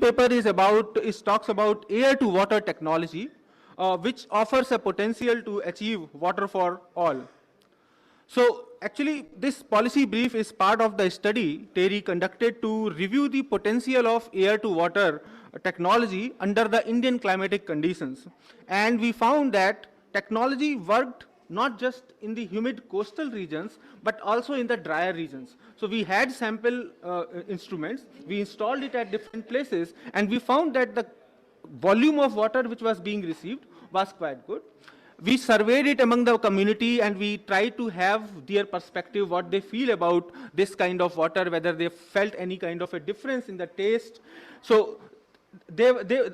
paper talks about air to water technology, which offers a potential to achieve water for all. So actually, this policy brief is part of the study TERI conducted to review the potential of air to water technology under the Indian climatic conditions. And we found that technology worked not just in the humid coastal regions, but also in the drier regions. So we had sample instruments, we installed it at different places, and we found that the volume of water which was being received was quite good. We surveyed it among the community and we tried to have their perspective, what they feel about this kind of water, whether they felt any kind of a difference in the taste. So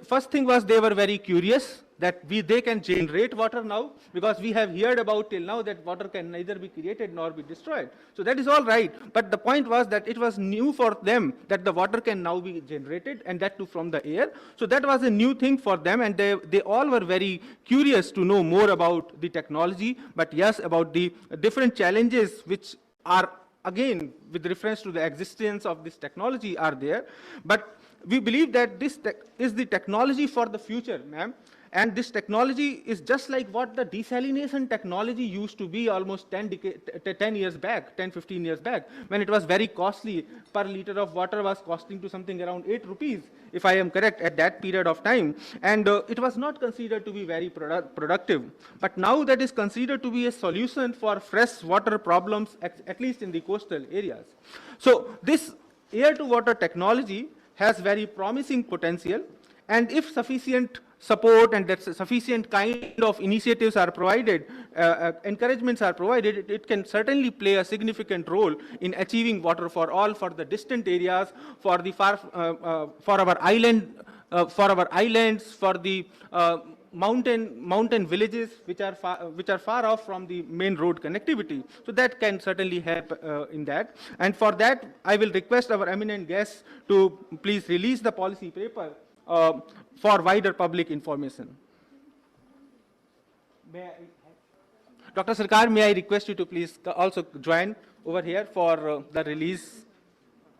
first thing was they were very curious that they can generate water now, because we have heard about till now that water can neither be created nor be destroyed. So that is all right. But the point was that it was new for them that the water can now be generated, and that too from the air. So that was a new thing for them, and they all were very curious to know more about the technology, but yes, about the different challenges which are, again, with reference to the existence of this technology are there. But we believe that this is the technology for the future, ma'am. And this technology is just like what the desalination technology used to be almost 10 years back, 10, 15 years back, when it was very costly. Per liter of water was costing to something around 8 rupees, if I am correct, at that period of time. And it was not considered to be very productive. But now that is considered to be a solution for fresh water problems, at least in the coastal areas. So this air to water technology has very promising potential, and if sufficient support and that sufficient kind of initiatives are provided, encouragements are provided, it can certainly play a significant role in achieving water for all, for the distant areas, for the for our islands, for the mountain villages which are far off from the main road connectivity. So that can certainly help in that. And for that, I will request our eminent guests to please release the policy paper for wider public information. Dr. Sarkar, may I request you to please also join over here for the release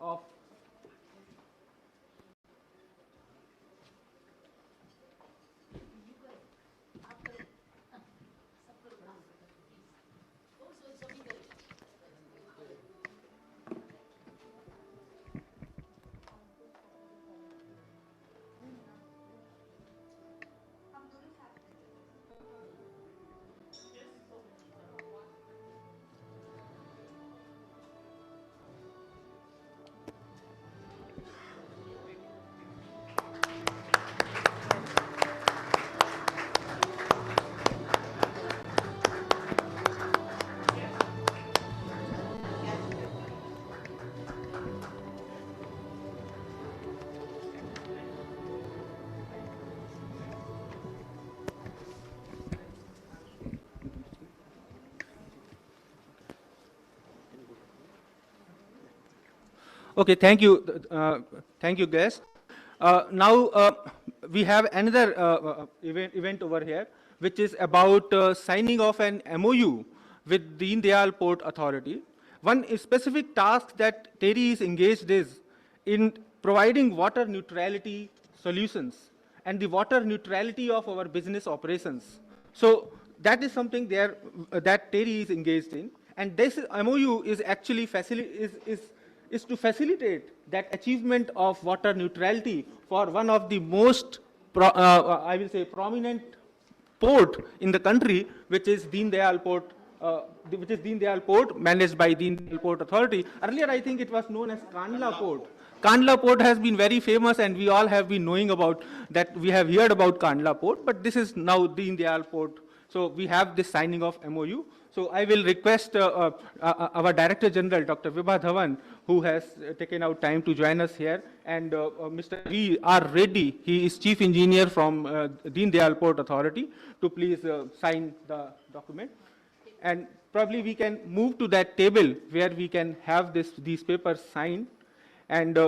of. Okay, thank you, guest. Now we have another event over here, which is about signing off an MOU with Deen Dayal Port Authority. One specific task that TERI is engaged is in providing water neutrality solutions and the water neutrality of our business operations. So that is something there that TERI is engaged in, and this MOU is actually is to facilitate that achievement of water neutrality for one of the most, I will say, prominent port in the country, which is Deen Dayal Port, managed by Deen Dayal Port Authority. Earlier, I think it was known as Kandla Port. Kandla Port has been very famous, and we all have been knowing about that. We have heard about Kandla Port, but this is now Deen Dayal Port. So we have this signing of MOU. So I will request our Director General, Dr. Vibha Dhawan, who has taken out time to join us here, and Mr. V.R. Reddy, he is Chief Engineer from Deen Dayal Port Authority, to please sign the document. And probably we can move to that table where we can have these papers signed. And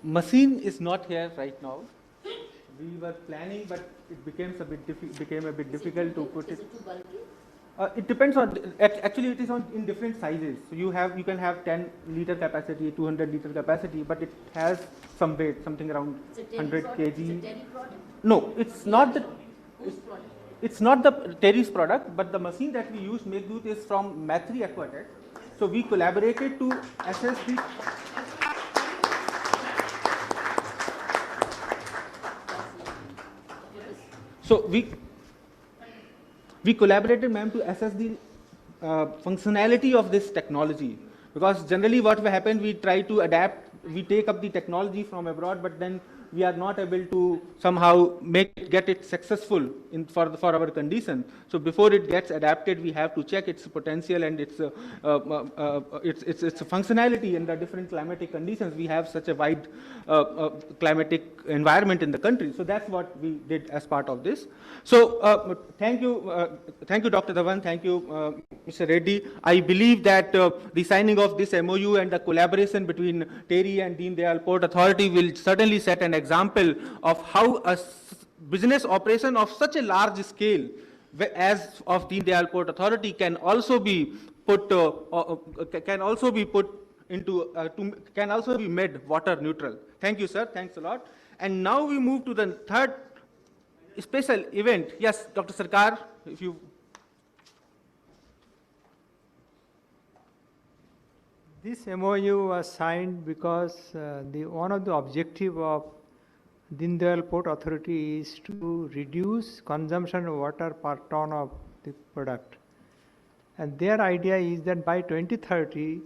Machine is not here right now. We were planning, but it became a bit difficult to put it. Is it too bulky? It depends on, actually it is in different sizes. So you can have 10-liter capacity, 200-liter capacity, but it has some weight, something around 100 kg. It's a TERI product? No, it's not the. Whose product? It's not the TERI's product, but the machine that we use, Megdut, is from Maitri Aquatech. So we collaborated to assess the. So we collaborated, ma'am, to assess the functionality of this technology, because generally what will happen, we try to adapt, we take up the technology from abroad, but then we are not able to somehow get it successful for our condition. So before it gets adapted, we have to check its potential and its functionality in the different climatic conditions. We have such a wide climatic environment in the country. So that's what we did as part of this. So thank you, Dr. Dhawan. Thank you, Mr. Reddy. I believe that the signing of this MOU and the collaboration between TERI and Deen Dayal Port Authority will certainly set an example of how a business operation of such a large scale as of Deen Dayal Port Authority can also be put made water neutral. Thank you, sir. Thanks a lot. And now we move to the third special event. Yes, Dr. Sarkar, if you. This MOU was signed because one of the objectives of Deen Dayal Port Authority is to reduce consumption of water per ton of the product. And their idea is that by 2030,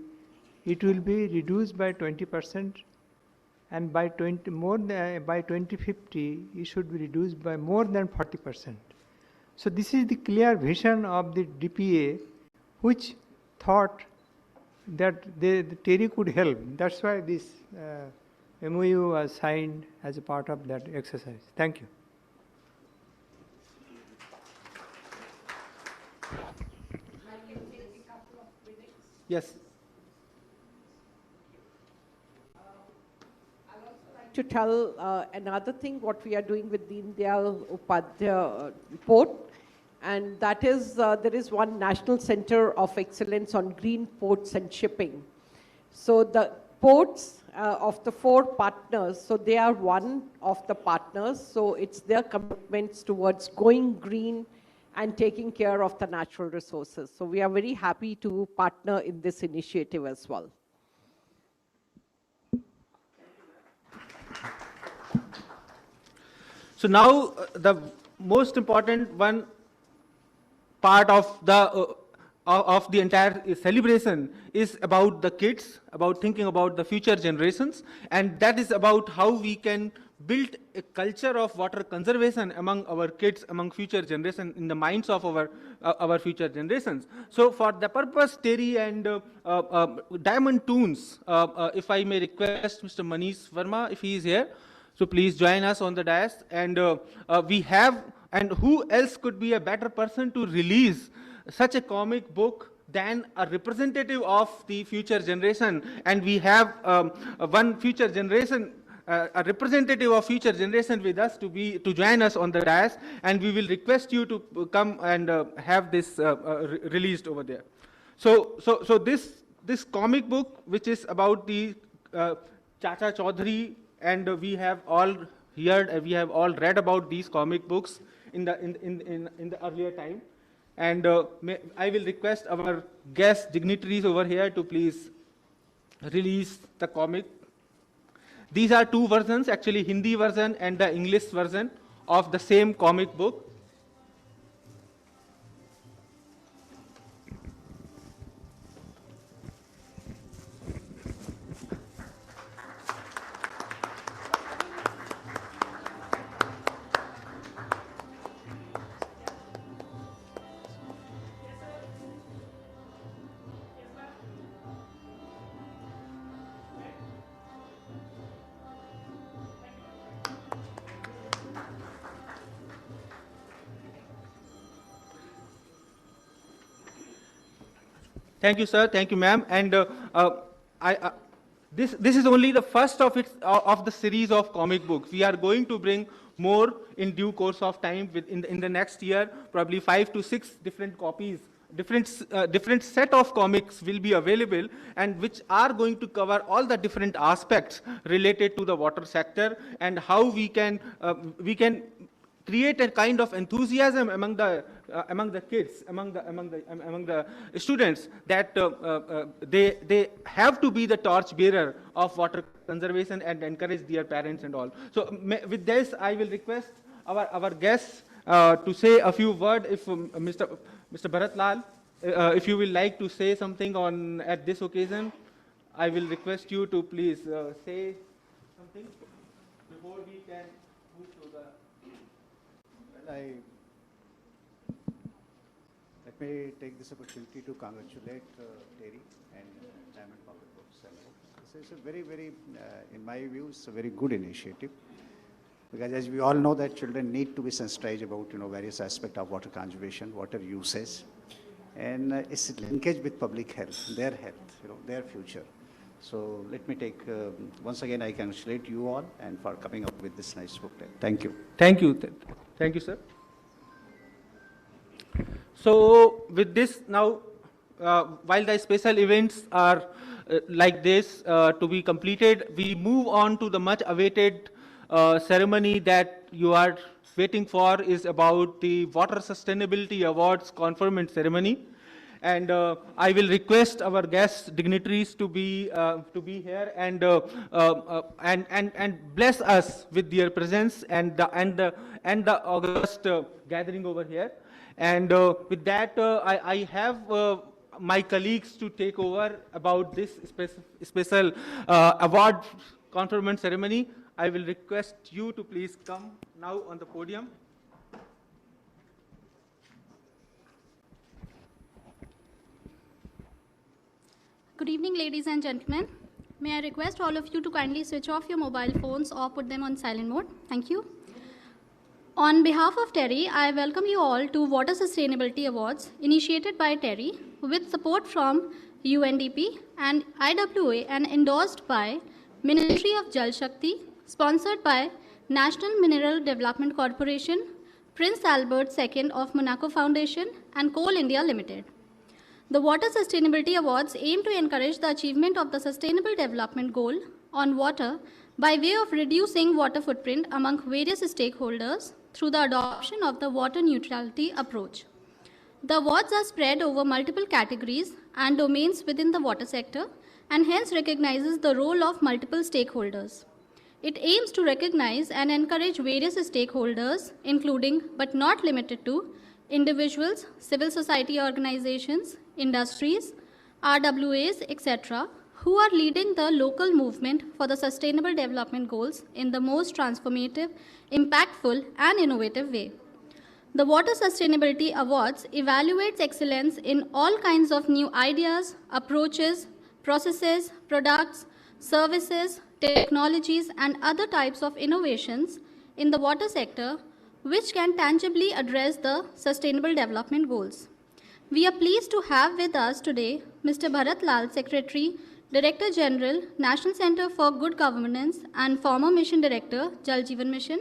it will be reduced by 20%, and by 2050, it should be reduced by more than 40%. So this is the clear vision of the DPA, which thought that the TERI could help. That's why this MOU was signed as a part of that exercise. Thank you. Yes. To tell another thing what we are doing with Deen Dayal Upadhyaya Port, and that is there is one National Center of Excellence on Green Ports and Shipping. So the ports of the 4 partners, so they are one of the partners, so it's their commitments towards going green and taking care of the natural resources. So we are very happy to partner in this initiative as well. So now the most important one part of the entire celebration is about the kids, about thinking about the future generations, and that is about how we can build a culture of water conservation among our kids, among future generations, in the minds of our future generations. So for the purpose, TERI and Diamond Tunes, if I may request Mr. Manish Verma, if he is here, so please join us on the dais. And we have, and who else could be a better person to release such a comic book than a representative of the future generation? And we have one future generation, a representative of future generation with us to join us on the dais, and we will request you to come and have this released over there. So this comic book, which is about the Chacha Chaudhary, and we have all heard, we have all read about these comic books in the earlier time. And I will request our guest dignitaries over here to please release the comic. These are 2 versions, actually Hindi version and the English version of the same comic book. Thank you, sir. Thank you, ma'am. And This is only the first of the series of comic books. We are going to bring more in due course of time. In the next year, probably 5 to 6 different copies, different set of comics will be available, and which are going to cover all the different aspects related to the water sector, and how we can create a kind of enthusiasm among the kids, among the students, that they have to be the torch bearer of water conservation and encourage their parents and all. So with this, I will request our guests to say a few words. If Mr. Bharat Lal, if you will like to say something on at this occasion, I will request you to please say something before we can move to the. Let me take this opportunity to congratulate TERI and Diamond Pocket Books. It's a very, very, in my view, it's a very good initiative, because as we all know that children need to be sensitized about various aspects of water conservation, water usage, and it's linkage with public health, their future. So let me take once again I congratulate you all and for coming up with this nice booklet. Thank you. Thank you. Thank you, sir. So with this now, while the special events are like this to be completed, we move on to the much awaited ceremony that you are waiting for, is about the Water Sustainability Awards conferment ceremony. And I will request our guest dignitaries to be here and bless us with their presence and the august gathering over here. And with that, I have my colleagues to take over about this special award conferment ceremony. I will request you to please come now on the podium. Good evening, ladies and gentlemen. May I request all of you to kindly switch off your mobile phones or put them on silent mode. Thank you. On behalf of TERI, I welcome you all to Water Sustainability Awards initiated by TERI with support from UNDP and IWA and endorsed by Ministry of Jal Shakti, sponsored by National Mineral Development Corporation, Prince Albert II of Monaco Foundation, and Coal India Limited. The Water Sustainability Awards aim to encourage the achievement of the Sustainable Development Goal on water by way of reducing water footprint among various stakeholders through the adoption of the water neutrality approach. The awards are spread over multiple categories and domains within the water sector, and hence recognizes the role of multiple stakeholders. It aims to recognize and encourage various stakeholders, including but not limited to individuals, civil society organizations, industries, RWAs, etc., who are leading the local movement for the Sustainable Development Goals in the most transformative, impactful, and innovative way. The Water Sustainability Awards evaluates excellence in all kinds of new ideas, approaches, processes, products, services, technologies, and other types of innovations in the water sector which can tangibly address the Sustainable Development Goals. We are pleased to have with us today Mr. Bharat Lal, Secretary, Director General, National Center for Good Governance and former Mission Director, Jal Jeevan Mission,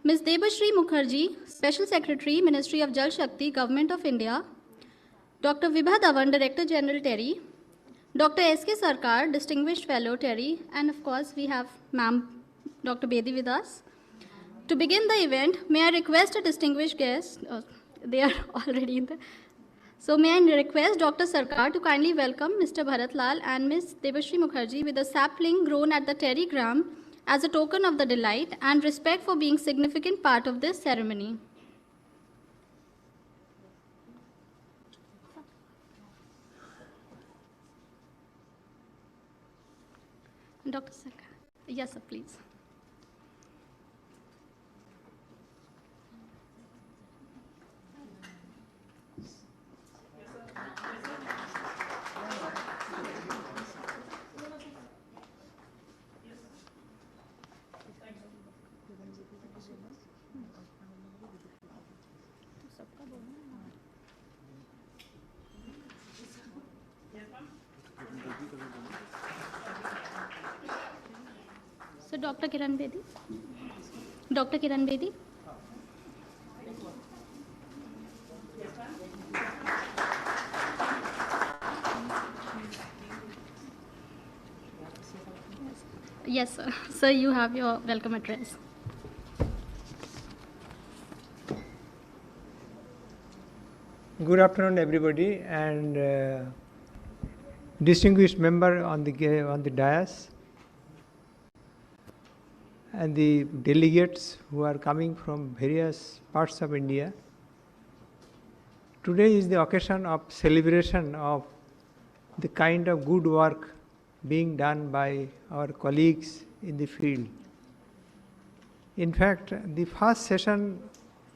Ms. Debashree Mukherjee, Special Secretary, Ministry of Jal Shakti, Government of India, Dr. Vibha Dhawan, Director General, TERI, Dr. S.K. Sarkar, Distinguished Fellow, TERI, and of course we have Ma'am Dr. Bedi with us. To begin the event, may I request a distinguished guest, they are already in the... So may I request Dr. Sarkar to kindly welcome Mr. Bharat Lal and Ms. Debashree Mukherjee with a sapling grown at the TERI Gram as a token of the delight and respect for being significant part of this ceremony. Dr. Sarkar. Yes, sir, please. So Dr. Kiran Bedi. Dr. Kiran Bedi. Yes, sir. Sir, you have your welcome address. Good afternoon, everybody, and distinguished member on the dais, and the delegates who are coming from various parts of India. Today is the occasion of celebration of the kind of good work being done by our colleagues in the field. In fact, the first session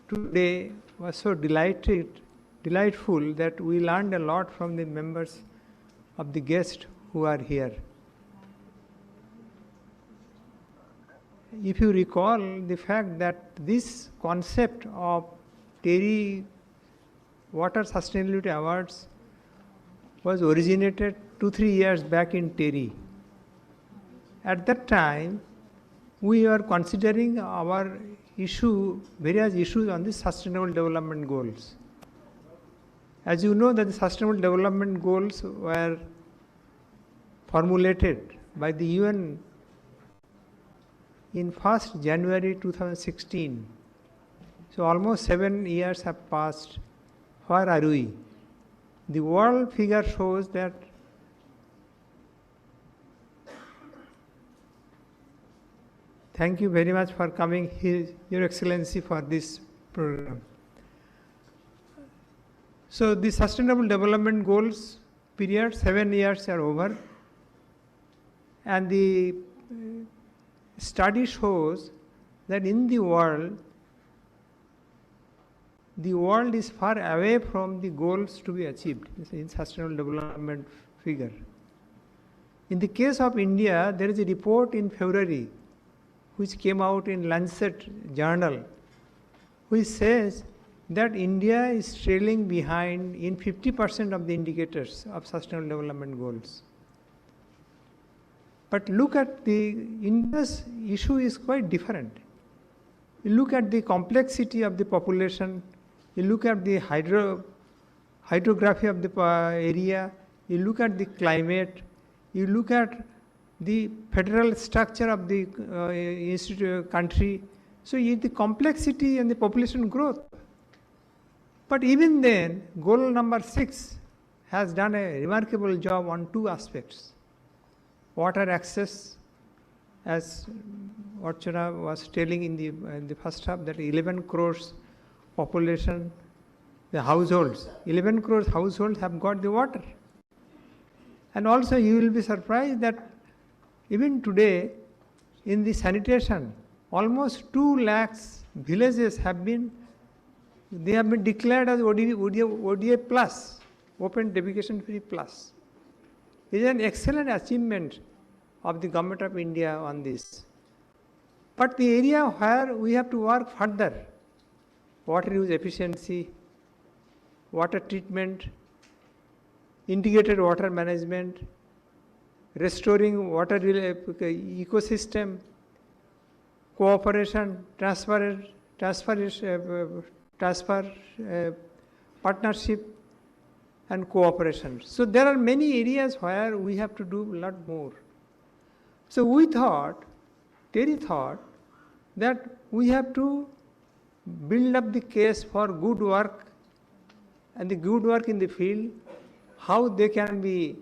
today was so delightful that we learned a lot from the members of the guests who are here. If you recall the fact that this concept of TERI Water Sustainability Awards was originated 2-3 years back in TERI. At that time, we were considering our various issues on the Sustainable Development Goals. As you know, that the Sustainable Development Goals were formulated by the UN in 1st January 2016. So almost 7 years have passed. Where are we? The world figure shows that thank you very much for coming here, Your Excellency, for this program. So the Sustainable Development Goals period, 7 years are over, and the study shows that in the world is far away from the goals to be achieved in Sustainable Development figure. In the case of India, there is a report in February which came out in Lancet journal, which says that India is trailing behind in 50% of the indicators of Sustainable Development Goals. But look at India's issue is quite different. You look at the complexity of the population, you look at the hydrography of the area, you look at the climate, you look at the federal structure of the country. So the complexity and the population growth. But even then, goal number 6 has done a remarkable job on 2 aspects. Water access, as Archana was telling in the first half, that 11 crores population, the households, 11 crores households have got the water. And also you will be surprised that even today in the sanitation, almost 2 lakhs villages have been declared as ODA plus, open defecation free plus. It is an excellent achievement of the Government of India on this. But the area where we have to work further, water use efficiency, water treatment, integrated water management, restoring water ecosystem, cooperation, transfer, partnership, and cooperation. So there are many areas where we have to do a lot more. So TERI thought that we have to build up the case for good work and the good work in the field, how they can be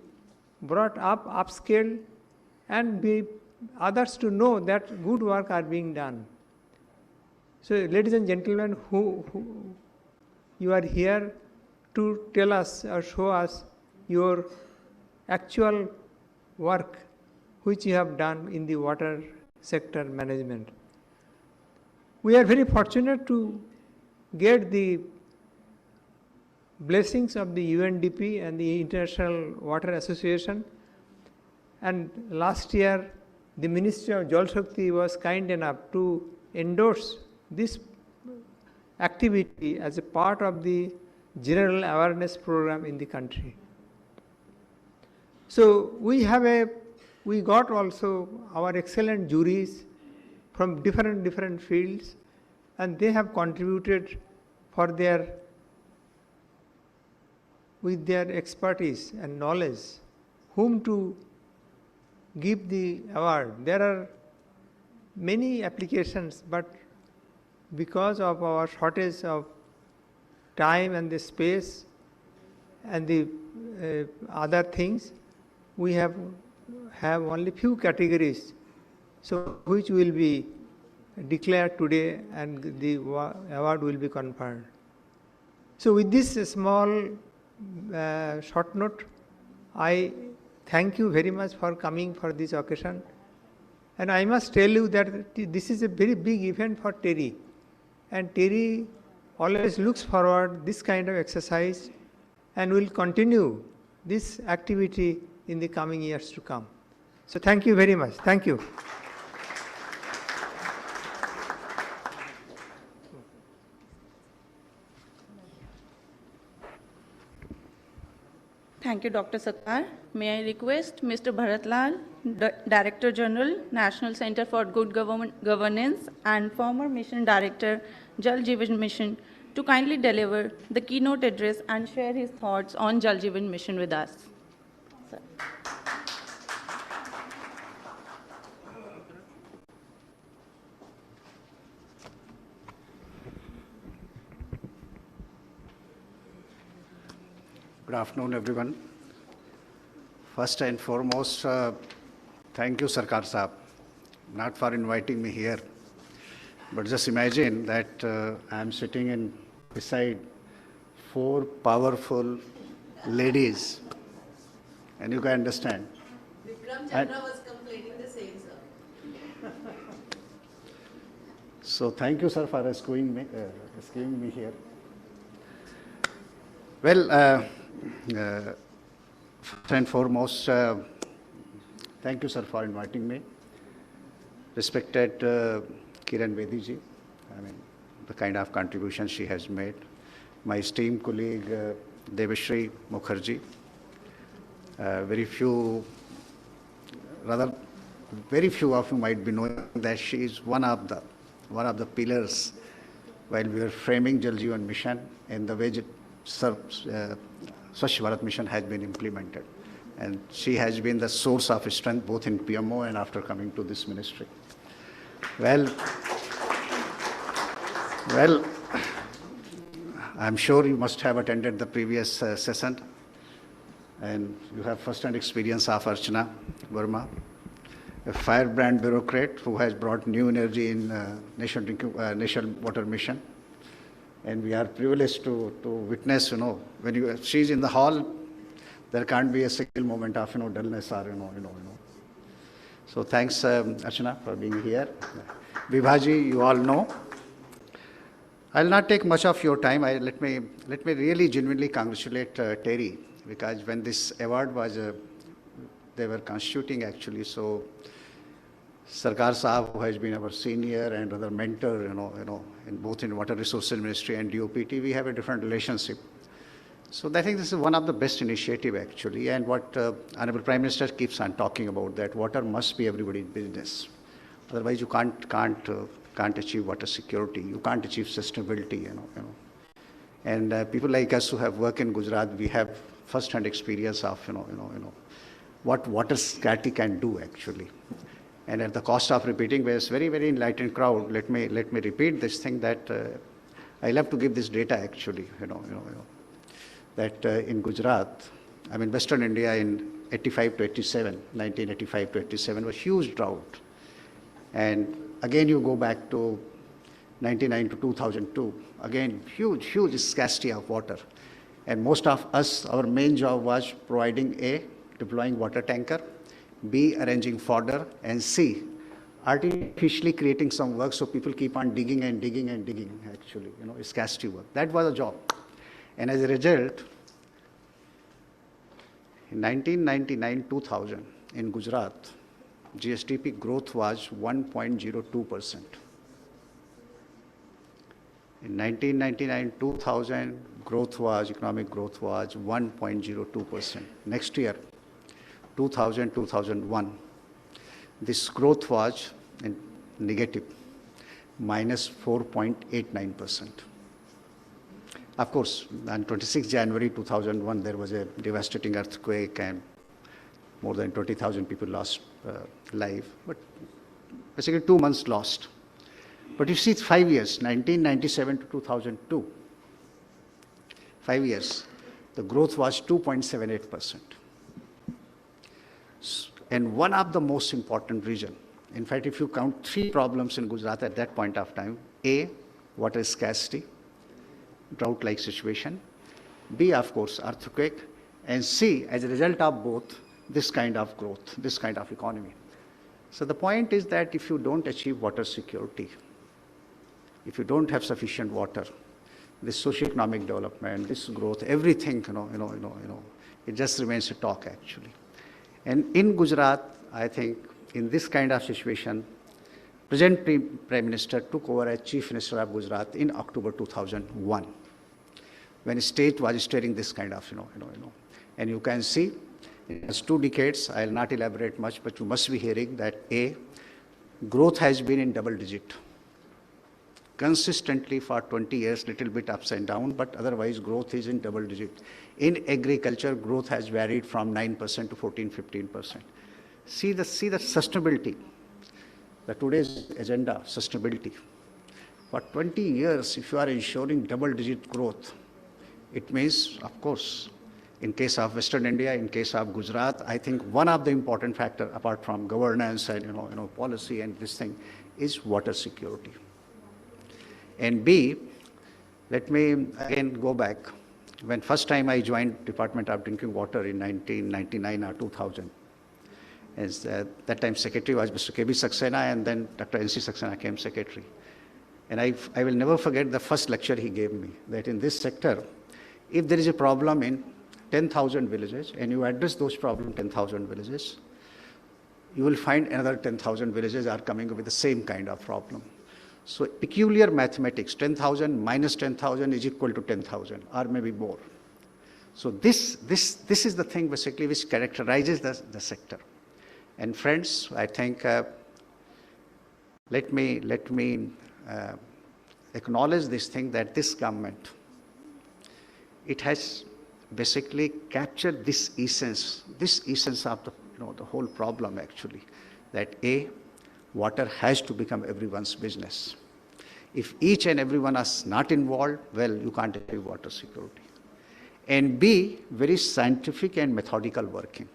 brought up, upscaled, and be others to know that good work are being done. So ladies and gentlemen, who you are here to tell us or show us your actual work which you have done in the water sector management. We are very fortunate to get the blessings of the UNDP and the International Water Association, and last year the Ministry of Jal Shakti was kind enough to endorse this activity as a part of the general awareness program in the country. So we got also our excellent juries from different fields, and they have contributed for with their expertise and knowledge, whom to give the award. There are many applications, but because of our shortage of time and the space and the other things, we have only few categories, so which will be declared today and the award will be conferred. So with this small short note, I thank you very much for coming for this occasion. And I must tell you that this is a very big event for TERI. And TERI always looks forward this kind of exercise and will continue this activity in the coming years to come. So thank you very much. Thank you. Thank you, Dr. Sattar. May I request Mr. Bharat Lal, Director General, National Center for Good Governance and former Mission Director, Jal Jeevan Mission, to kindly deliver the keynote address and share his thoughts on Jal Jeevan Mission with us. Sir. Good afternoon, everyone. First and foremost, thank you, Sarkar Saab, not for inviting me here, but just imagine that I am sitting beside 4 powerful ladies, and you can understand. Vikram Chandra was complaining the same, sir. So thank you, sir, for rescuing me here. Well, first and foremost, thank you, sir, for inviting me. Respected Kiran Bedi ji, I mean, the kind of contribution she has made. My esteemed colleague, Debashree Mukherjee. Very few of you might be knowing that she is one of the pillars while we were framing Jal Jeevan Mission and the way Swachh Bharat Mission has been implemented. And she has been the source of strength both in PMO and after coming to this ministry. Well, I'm sure you must have attended the previous session and you have first-hand experience of Archana Verma, a firebrand bureaucrat who has brought new energy in National Water Mission. And we are privileged to witness, when she's in the hall, there can't be a single moment of, dullness or, So thanks, Archana, for being here. Vibhaji, you all know. I'll not take much of your time. Let me really genuinely congratulate TERI, because when this award was, they were constituting actually, so Sarkar Saab, who has been our senior and other mentor, in both in Water Resources Ministry and DOPT, we have a different relationship. So I think this is one of the best initiative actually, and what Honorable Prime Minister keeps on talking about, that water must be everybody's business. Otherwise, you can't achieve water security. You can't achieve sustainability. And people like us who have worked in Gujarat, we have first-hand experience of what water scarcity can do actually. And at the cost of repeating, there's very enlightened crowd. Let me repeat this thing that I love to give this data actually. That in Gujarat, Western India in 1985 to 87 was huge drought. And again, you go back to 1999 to 2002, again, huge scarcity of water. And most of us, our main job was providing A, deploying water tanker, B, arranging fodder, and C, artificially creating some work so people keep on digging actually, scarcity work. That was a job. And as a result, in 1999-2000, in Gujarat, GSDP growth was 1.02%. In 1999-2000, economic growth was 1.02%. Next year, 2000-2001, this growth was, in negative, minus 4.89%. Of course, on 26 January 2001, there was a devastating earthquake and more than 20,000 people lost life, but basically 2 months lost. But you see, it's 5 years, 1997 to 2002, 5 years, the growth was 2.78%. And one of the most important region, in fact, if you count 3 problems in Gujarat at that point of time, A, water scarcity, drought-like situation, B, of course, earthquake, and C, as a result of both, this kind of growth, this kind of economy. So the point is that if you don't achieve water security, if you don't have sufficient water, this socio-economic development, this growth, everything, it just remains a talk actually. And in Gujarat, I think, in this kind of situation, present Prime Minister took over as Chief Minister of Gujarat in October 2001, when the state was steering this kind of, And you can see, in the 2 decades, I will not elaborate much, but you must be hearing that A, growth has been in double digit. Consistently for 20 years, little bit ups and down, but otherwise growth is in double digit. In agriculture, growth has varied from 9% to 14, 15%. See the sustainability, the today's agenda, sustainability. For 20 years, if you are ensuring double digit growth, it means, of course, in case of Western India, in case of Gujarat, I think one of the important factors, apart from governance and policy and this thing, is water security. And B, let me again go back. When first time I joined Department of Drinking Water in 1999 or 2000, as that time secretary was Mr. K.B. Saxena, and then Dr. N.C. Saxena came secretary. And I will never forget the first lecture he gave me, that in this sector, if there is a problem in 10,000 villages, and you address those problems in 10,000 villages, you will find another 10,000 villages are coming up with the same kind of problem. So peculiar mathematics, 10,000 minus 10,000 is equal to 10,000, or maybe more. So this is the thing basically which characterizes the sector. And friends, I think, let me acknowledge this thing, that this government, it has basically captured this essence of the whole problem actually, that A, water has to become everyone's business. If each and everyone is not involved, well, you can't achieve water security. And B, very scientific and methodical working.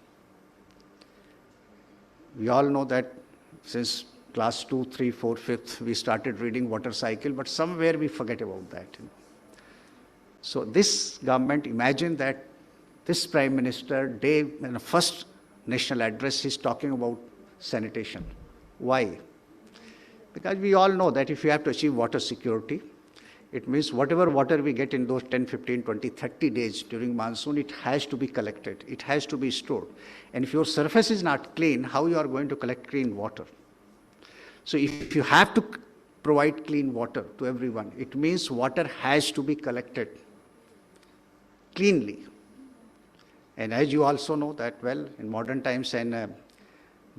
We all know that since class 2, 3, 4, 5th, we started reading water cycle, but somewhere we forget about that. So this government, imagine that this Prime Minister, in the first national address, he's talking about sanitation. Why? Because we all know that if you have to achieve water security, it means whatever water we get in those 10, 15, 20, 30 days during monsoon, it has to be collected. It has to be stored. And if your surface is not clean, how you are going to collect clean water? So if you have to provide clean water to everyone, it means water has to be collected cleanly. And as you also know that, well, in modern times, and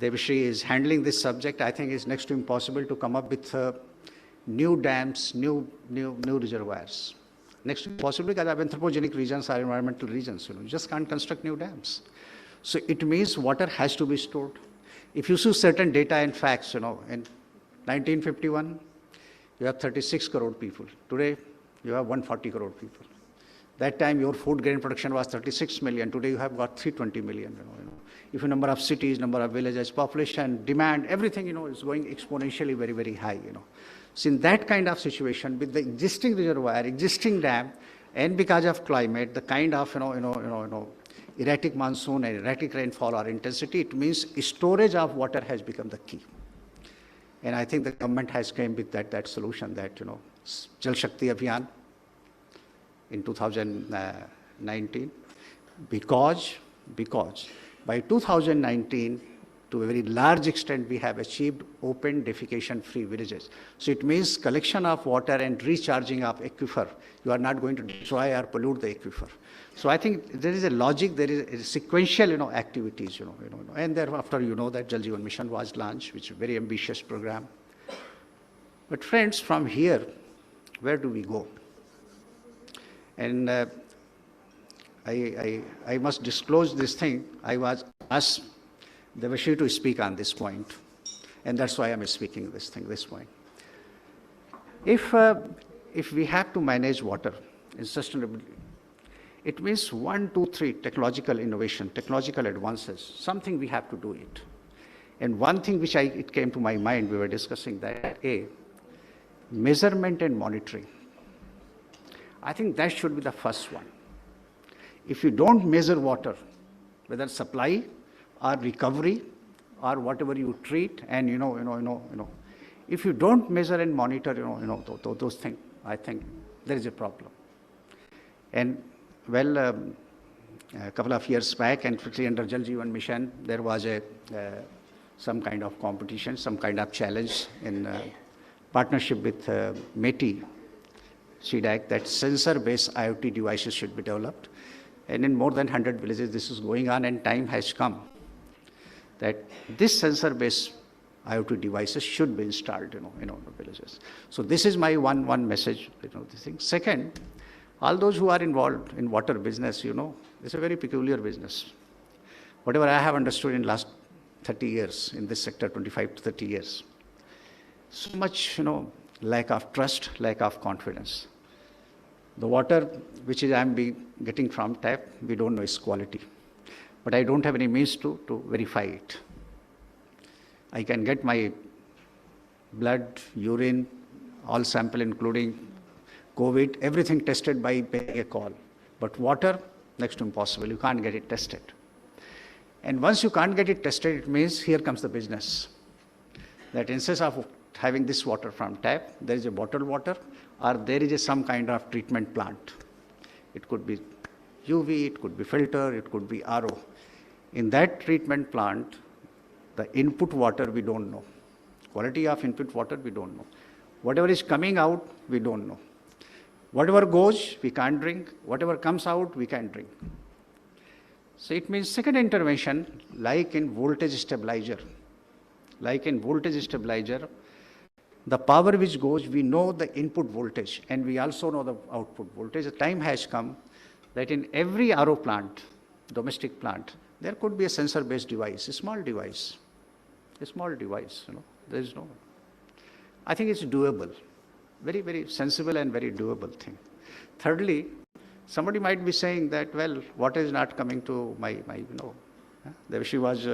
Debashree is handling this subject, I think it's next to impossible to come up with new dams, new reservoirs. Next to impossible because anthropogenic regions are environmental regions. You just can't construct new dams. So it means water has to be stored. If you see certain data and facts, in 1951, you have 36 crore people. Today, you have 140 crore people. That time, your food grain production was 36 million. Today, you have got 320 million. If your number of cities, number of villages, population, demand, everything, is going exponentially very, very high. So in that kind of situation, with the existing reservoir, existing dam, and because of climate, the kind of erratic monsoon and erratic rainfall or intensity, it means storage of water has become the key. And I think the government has came with that solution, that Jal Shakti Abhiyan in 2019, because by 2019, to a very large extent, we have achieved open defecation-free villages. So it means collection of water and recharging of aquifer. You are not going to destroy or pollute the aquifer. So I think there is a logic, there is a sequential, activities, and thereafter, that Jal Jeevan Mission was launched, which is a very ambitious program. But friends, from here, where do we go? And I must disclose this thing. I was asked Debashree to speak on this point, and that's why I'm speaking this point. If we have to manage water in sustainability, it means 1, 2, 3, technological innovation, technological advances, something we have to do it. And one thing which it came to my mind, we were discussing that, measurement and monitoring. I think that should be the first one. If you don't measure water, whether supply or recovery or whatever you treat, and if you don't measure and monitor, those things, I think there is a problem. And well, a couple of years back, and particularly under Jal Jeevan Mission, there was some kind of competition, some kind of challenge in partnership with METI, CDAC, that sensor-based IoT devices should be developed. And in more than 100 villages, this is going on, and time has come that this sensor-based IoT devices should be installed, in all the villages. So this is my one message, this thing. Second, all those who are involved in water business, it's a very peculiar business. Whatever I have understood in last 30 years in this sector, 25 to 30 years, so much, lack of trust, lack of confidence. The water which I'm getting from tap, we don't know its quality. But I don't have any means to verify it. I can get my blood, urine, all sample including COVID, everything tested by paying a call. But water, next to impossible. You can't get it tested. And once you can't get it tested, it means here comes the business. That instead of having this water from tap, there is a bottled water, or there is some kind of treatment plant. It could be UV, it could be filter, it could be RO. In that treatment plant, the input water we don't know. Quality of input water we don't know. Whatever is coming out, we don't know. Whatever goes, we can't drink. Whatever comes out, we can drink. So it means second intervention, like in voltage stabilizer. The power which goes, we know the input voltage, and we also know the output voltage. The time has come that in every RO plant, domestic plant, there could be a sensor-based device, a small device. There is no. I think it's doable. Very, very sensible and very doable thing. Thirdly, somebody might be saying that, well, water is not coming to my Debashree was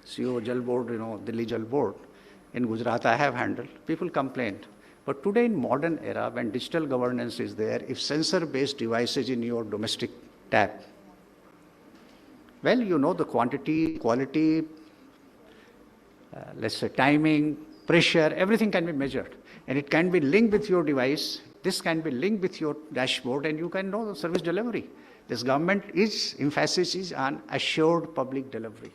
CEO Jal Board, Delhi Jal Board. In Gujarat, I have handled. People complained. But today in modern era, when digital governance is there, if sensor-based devices in your domestic tap, well, the quantity, quality, let's say timing, pressure, everything can be measured. And it can be linked with your device. This can be linked with your dashboard, and you can know the service delivery. This government emphasis is on assured public delivery,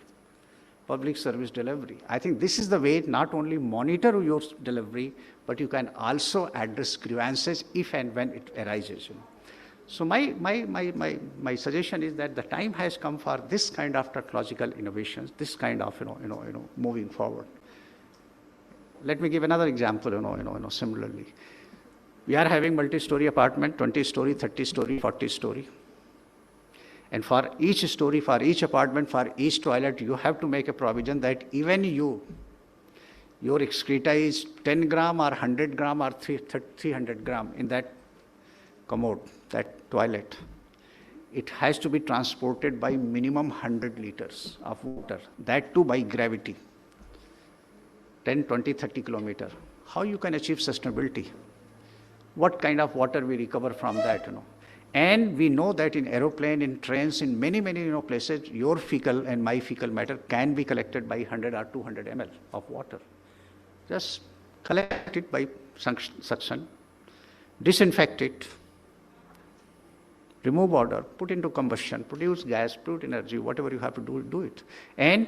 public service delivery. I think this is the way not only monitor your delivery, but you can also address grievances if and when it arises. So my suggestion is that the time has come for this kind of technological innovations, this kind of moving forward. Let me give another example. Similarly, we are having multi-story apartment, 20-story, 30-story, 40-story. And for each story, for each apartment, for each toilet, you have to make a provision that even your excreta is 10 gram or 100 gram or 300 gram in that commode, that toilet. It has to be transported by minimum 100 liters of water, that too by gravity, 10, 20, 30 kilometers. How you can achieve sustainability? What kind of water we recover from that, And we know that in aeroplane, in trains, in many places, your fecal and my fecal matter can be collected by 100 or 200 ml of water. Just collect it by suction, disinfect it, remove odor, put into combustion, produce gas, produce energy, whatever you have to do it. And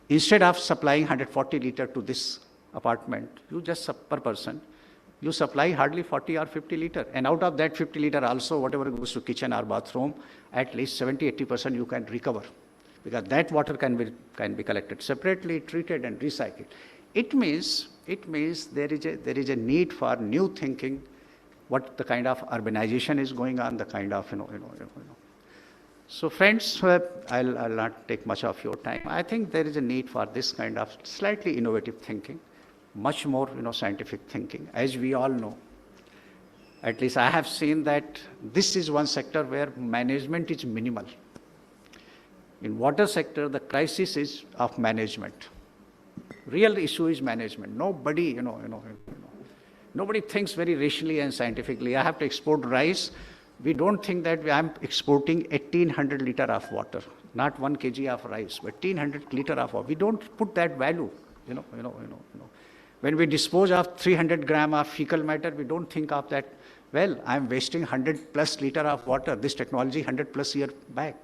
instead of supplying 140 liter to this apartment, you just per person, you supply hardly 40 or 50 liter. And out of that 50 liter also, whatever goes to kitchen or bathroom, at least 70-80% you can recover. Because that water can be collected separately, treated and recycled. It means It means there is a need for new thinking, what the kind of urbanization is going on, the kind of, So friends, I'll not take much of your time. I think there is a need for this kind of slightly innovative thinking, much more, scientific thinking. As we all know, at least I have seen that this is one sector where management is minimal. In water sector, the crisis is of management. Real issue is management. Nobody, nobody thinks very rationally and scientifically. I have to export rice. We don't think that I'm exporting 1,800 liter of water, not 1 kg of rice, but 1,800 liter of water. We don't put that value, When we dispose of 300 gram of fecal matter, we don't think of that, well, I'm wasting 100 plus liter of water, this technology 100 plus year back.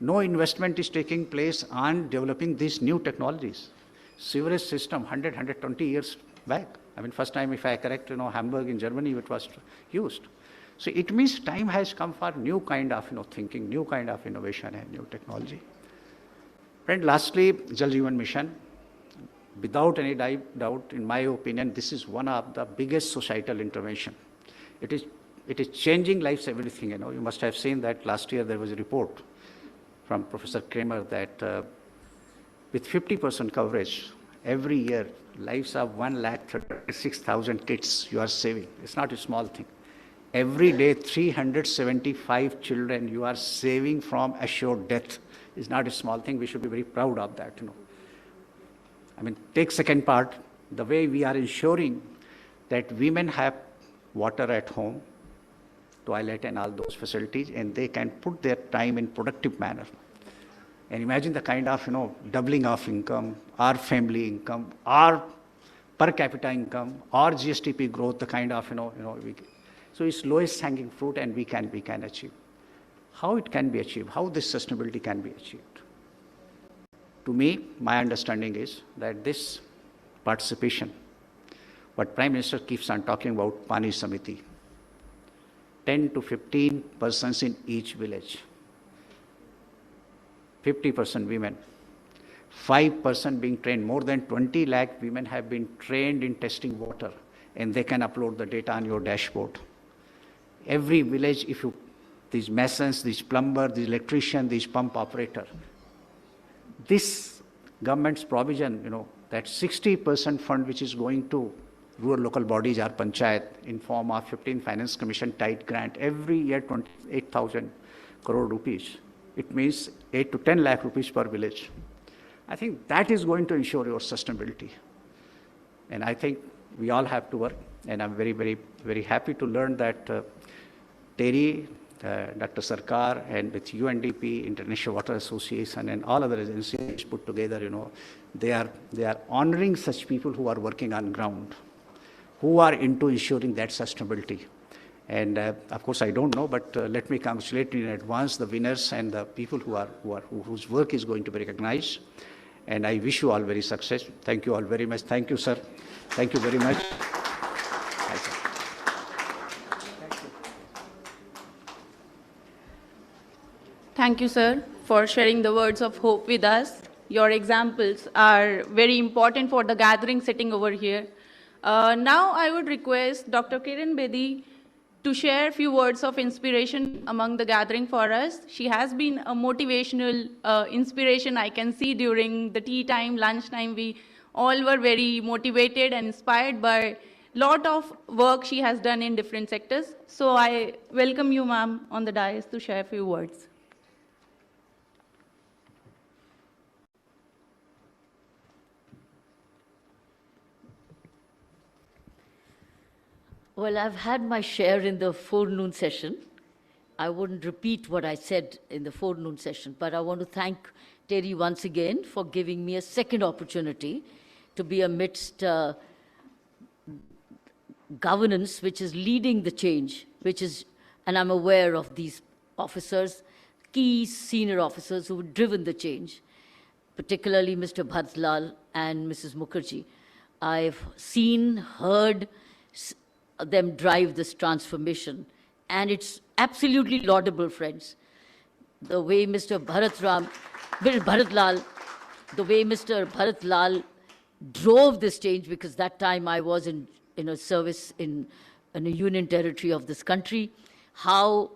No investment is taking place on developing these new technologies. Sewerage system, 100, 120 years back. I mean, first time, if I correct, Hamburg in Germany, it was used. So it means time has come for new kind of, thinking, new kind of innovation and new technology. And lastly, Jal Jeevan Mission. Without any doubt, in my opinion, this is one of the biggest societal intervention. It is changing lives, everything, You must have seen that last year there was a report from Professor Kramer that with 50% coverage, every year, lives of 136,000 kids you are saving. It's not a small thing. Every day, 375 children you are saving from assured death. It's not a small thing. We should be very proud of that, I mean, take second part, the way we are ensuring that women have water at home, toilet and all those facilities, and they can put their time in productive manner. And imagine the kind of, doubling of income, our family income, our per capita income, our GSTP growth, the kind of, so it's lowest hanging fruit and we can achieve. How it can be achieved, how this sustainability can be achieved. To me, my understanding is that this participation, what Prime Minister keeps on talking about, Pani Samiti, 10 to 15 persons in each village, 50% women, 5% being trained. More than 20 lakh women have been trained in testing water, and they can upload the data on your dashboard. Every village, these masons, these plumbers, these electricians, these pump operator, this government's provision, that 60% fund which is going to rural local bodies or panchayat in form of 15 Finance Commission tight grant, every year 28,000 crore rupees. It means 8 to 10 lakh rupees per village. I think that is going to ensure your sustainability. And I think we all have to work. And I'm very, very, very happy to learn that TERI, Dr. Sarkar, and with UNDP, International Water Association, and all other agencies put together, they are honoring such people who are working on ground, who are into ensuring that sustainability. And of course, I don't know, but let me congratulate in advance the winners and the people whose work is going to be recognized. And I wish you all very success. Thank you all very much. Thank you, sir. Thank you very much. Thank you, sir, for sharing the words of hope with us. Your examples are very important for the gathering sitting over here. Now I would request Dr. Kiran Bedi to share a few words of inspiration among the gathering for us. She has been a motivational inspiration I can see during the tea time, lunch time. We all were very motivated and inspired by a lot of work she has done in different sectors. So I welcome you, ma'am, on the dais to share a few words. Well, I've had my share in the forenoon session. I wouldn't repeat what I said in the forenoon session, but I want to thank TERI once again for giving me a second opportunity to be amidst governance, which is leading the change, and I'm aware of these officers, key senior officers who have driven the change, particularly Mr. Bharat Lal and Mrs. Mukherjee. I've seen, heard them drive this transformation, and it's absolutely laudable, friends. The way Mr. Bharat Lal drove this change, because that time I was in a service in a union territory of this country, how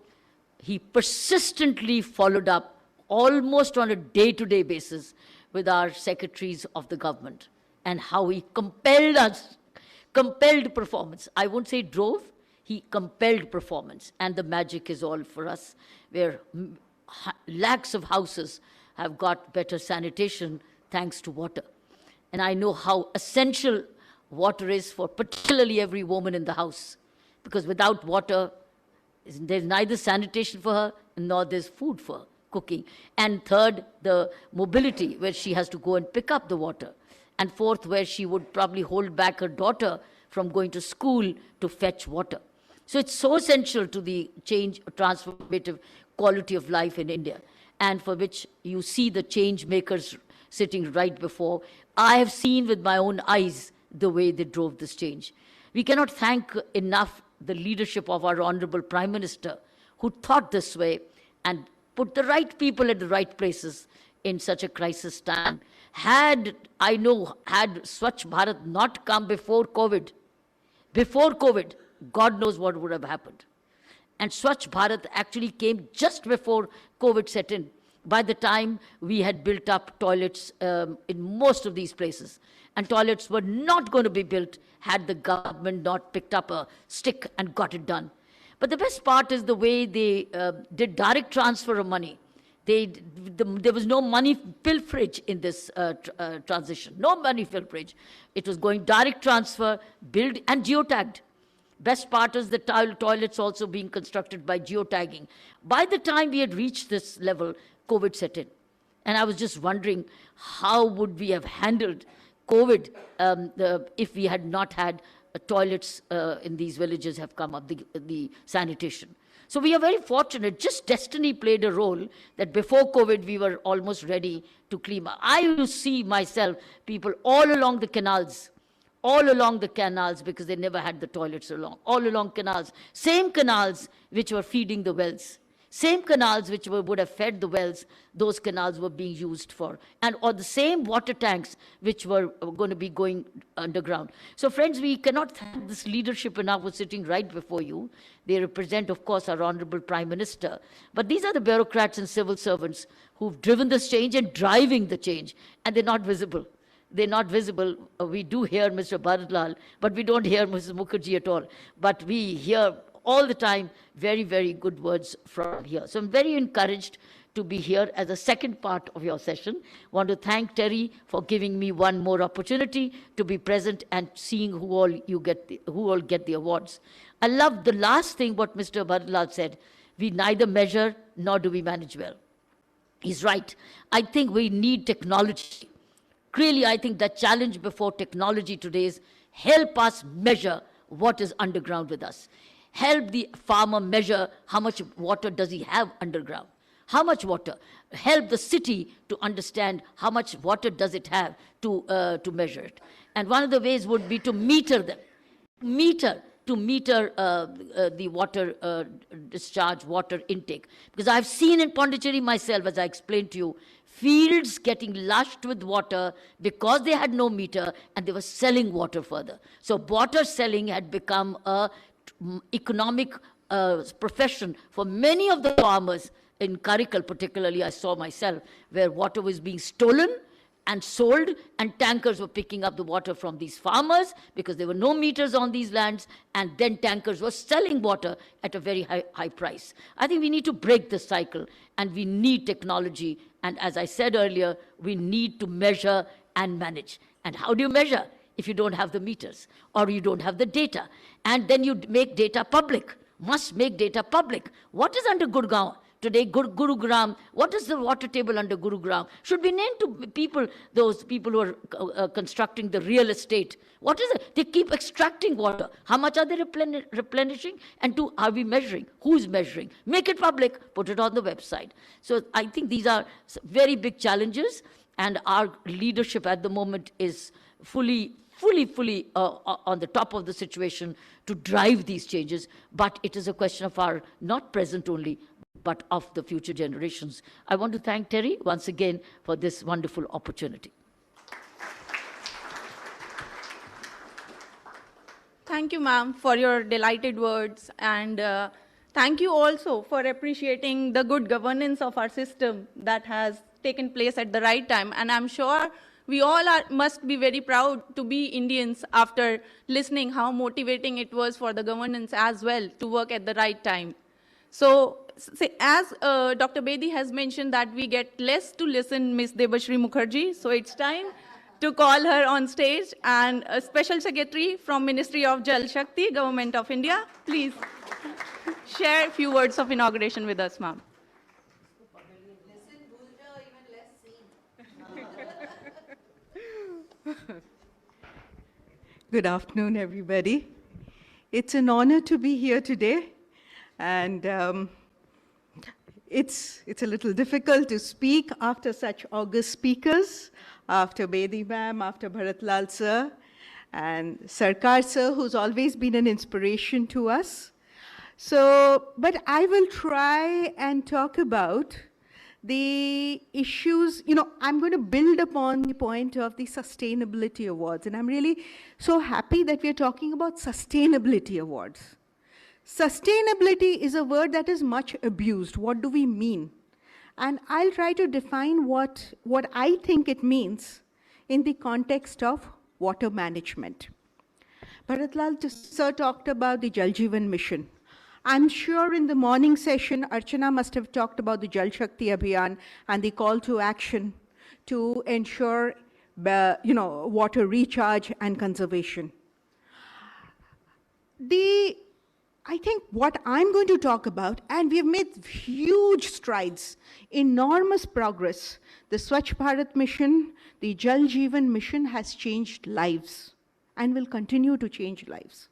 he persistently followed up almost on a day-to-day basis with our secretaries of the government, and how he compelled performance. I won't say drove, he compelled performance. And the magic is all for us, where lakhs of houses have got better sanitation thanks to water. And I know how essential water is for particularly every woman in the house, because without water, there's neither sanitation for her, nor there's food for her, cooking. And third, the mobility, where she has to go and pick up the water. And fourth, where she would probably hold back her daughter from going to school to fetch water. So it's so essential to the change, transformative quality of life in India, and for which you see the change makers sitting right before. I have seen with my own eyes the way they drove this change. We cannot thank enough the leadership of our Honorable Prime Minister, who thought this way and put the right people at the right places in such a crisis time. Had Swachh Bharat not come before COVID, God knows what would have happened. And Swachh Bharat actually came just before COVID set in. By the time we had built up toilets in most of these places, and toilets were not going to be built had the government not picked up a stick and got it done. But the best part is the way they did direct transfer of money. There was no money pilferage in this transition, no money pilferage. It was going direct transfer, build and geotagged. Best part is the toilets also being constructed by geotagging. By the time we had reached this level, COVID set in. And I was just wondering, how would we have handled COVID if we had not had toilets in these villages have come up, the sanitation. So we are very fortunate. Just destiny played a role that before COVID, we were almost ready to clean up. I used to see myself, people all along the canals, because they never had the toilets all along canals. Same canals which were feeding the wells. Same canals which would have fed the wells, those canals were being used for. Or the same water tanks which were going to be going underground. So friends, we cannot thank this leadership enough for sitting right before you. They represent, of course, our Honorable Prime Minister. But these are the bureaucrats and civil servants who've driven this change and driving the change. And they're not visible. They're not visible. We do hear Mr. Bharat Lal, but we don't hear Mrs. Mukherjee at all. But we hear all the time very, very good words from here. So I'm very encouraged to be here as a second part of your session. Want to thank TERI for giving me one more opportunity to be present and seeing who all get the awards. I love the last thing what Mr. Bharat Lal said. We neither measure nor do we manage well. He's right. I think we need technology. Really, I think the challenge before technology today is help us measure what is underground with us. Help the farmer measure how much water does he have underground. How much water? Help the city to understand how much water does it have to measure it. And one of the ways would be to meter them. Meter the water discharge, water intake. Because I've seen in Pondicherry myself, as I explained to you, fields getting lushed with water because they had no meter and they were selling water further. So water selling had become a economic profession for many of the farmers in Karikal particularly. I saw myself where water was being stolen and sold, and tankers were picking up the water from these farmers because there were no meters on these lands, and then tankers were selling water at a very high price. I think we need to break this cycle, and we need technology. And as I said earlier, we need to measure and manage. And how do you measure if you don't have the meters or you don't have the data? And then you make data public, must make data public. What is under Gurgaon? Today, Gurugram, what is the water table under Gurugram? Should be named to people, those people who are constructing the real estate. What is it? They keep extracting water. How much are they replenishing? And are we measuring? Who is measuring? Make it public, put it on the website. So I think these are very big challenges, and our leadership at the moment is fully on the top of the situation to drive these changes. But it is a question of our not present only, but of the future generations. I want to thank TERI once again for this wonderful opportunity. Thank you, ma'am, for your delighted words. And thank you also for appreciating the good governance of our system that has taken place at the right time. And I'm sure we all must be very proud to be Indians after listening how motivating it was for the governance as well to work at the right time. So, as Dr. Bedi has mentioned that we get less to listen Ms. Debashree Mukherjee, so it's time to call her on stage, and a Special Secretary from Ministry of Jal Shakti, Government of India, please share a few words of inauguration with us, ma'am. Listen, bhul jao, even less seen. Good afternoon, everybody. It's an honor to be here today, and it's a little difficult to speak after such august speakers, after Bedi ma'am, after Bharat Lal sir, and Sarkar sir, who's always been an inspiration to us. So, but I will try and talk about the issues. I'm going to build upon the point of the sustainability awards, and I'm really so happy that we're talking about sustainability awards. Sustainability is a word that is much abused. What do we mean? And I'll try to define what I think it means in the context of water management. Bharat Lal sir talked about the Jal Jeevan Mission. I'm sure in the morning session, Archana must have talked about the Jal Shakti Abhiyan and the call to action to ensure water recharge and conservation. I think what I'm going to talk about, and we've made huge strides, enormous progress. The Swachh Bharat mission, the Jal Jeevan mission has changed lives and will continue to change lives.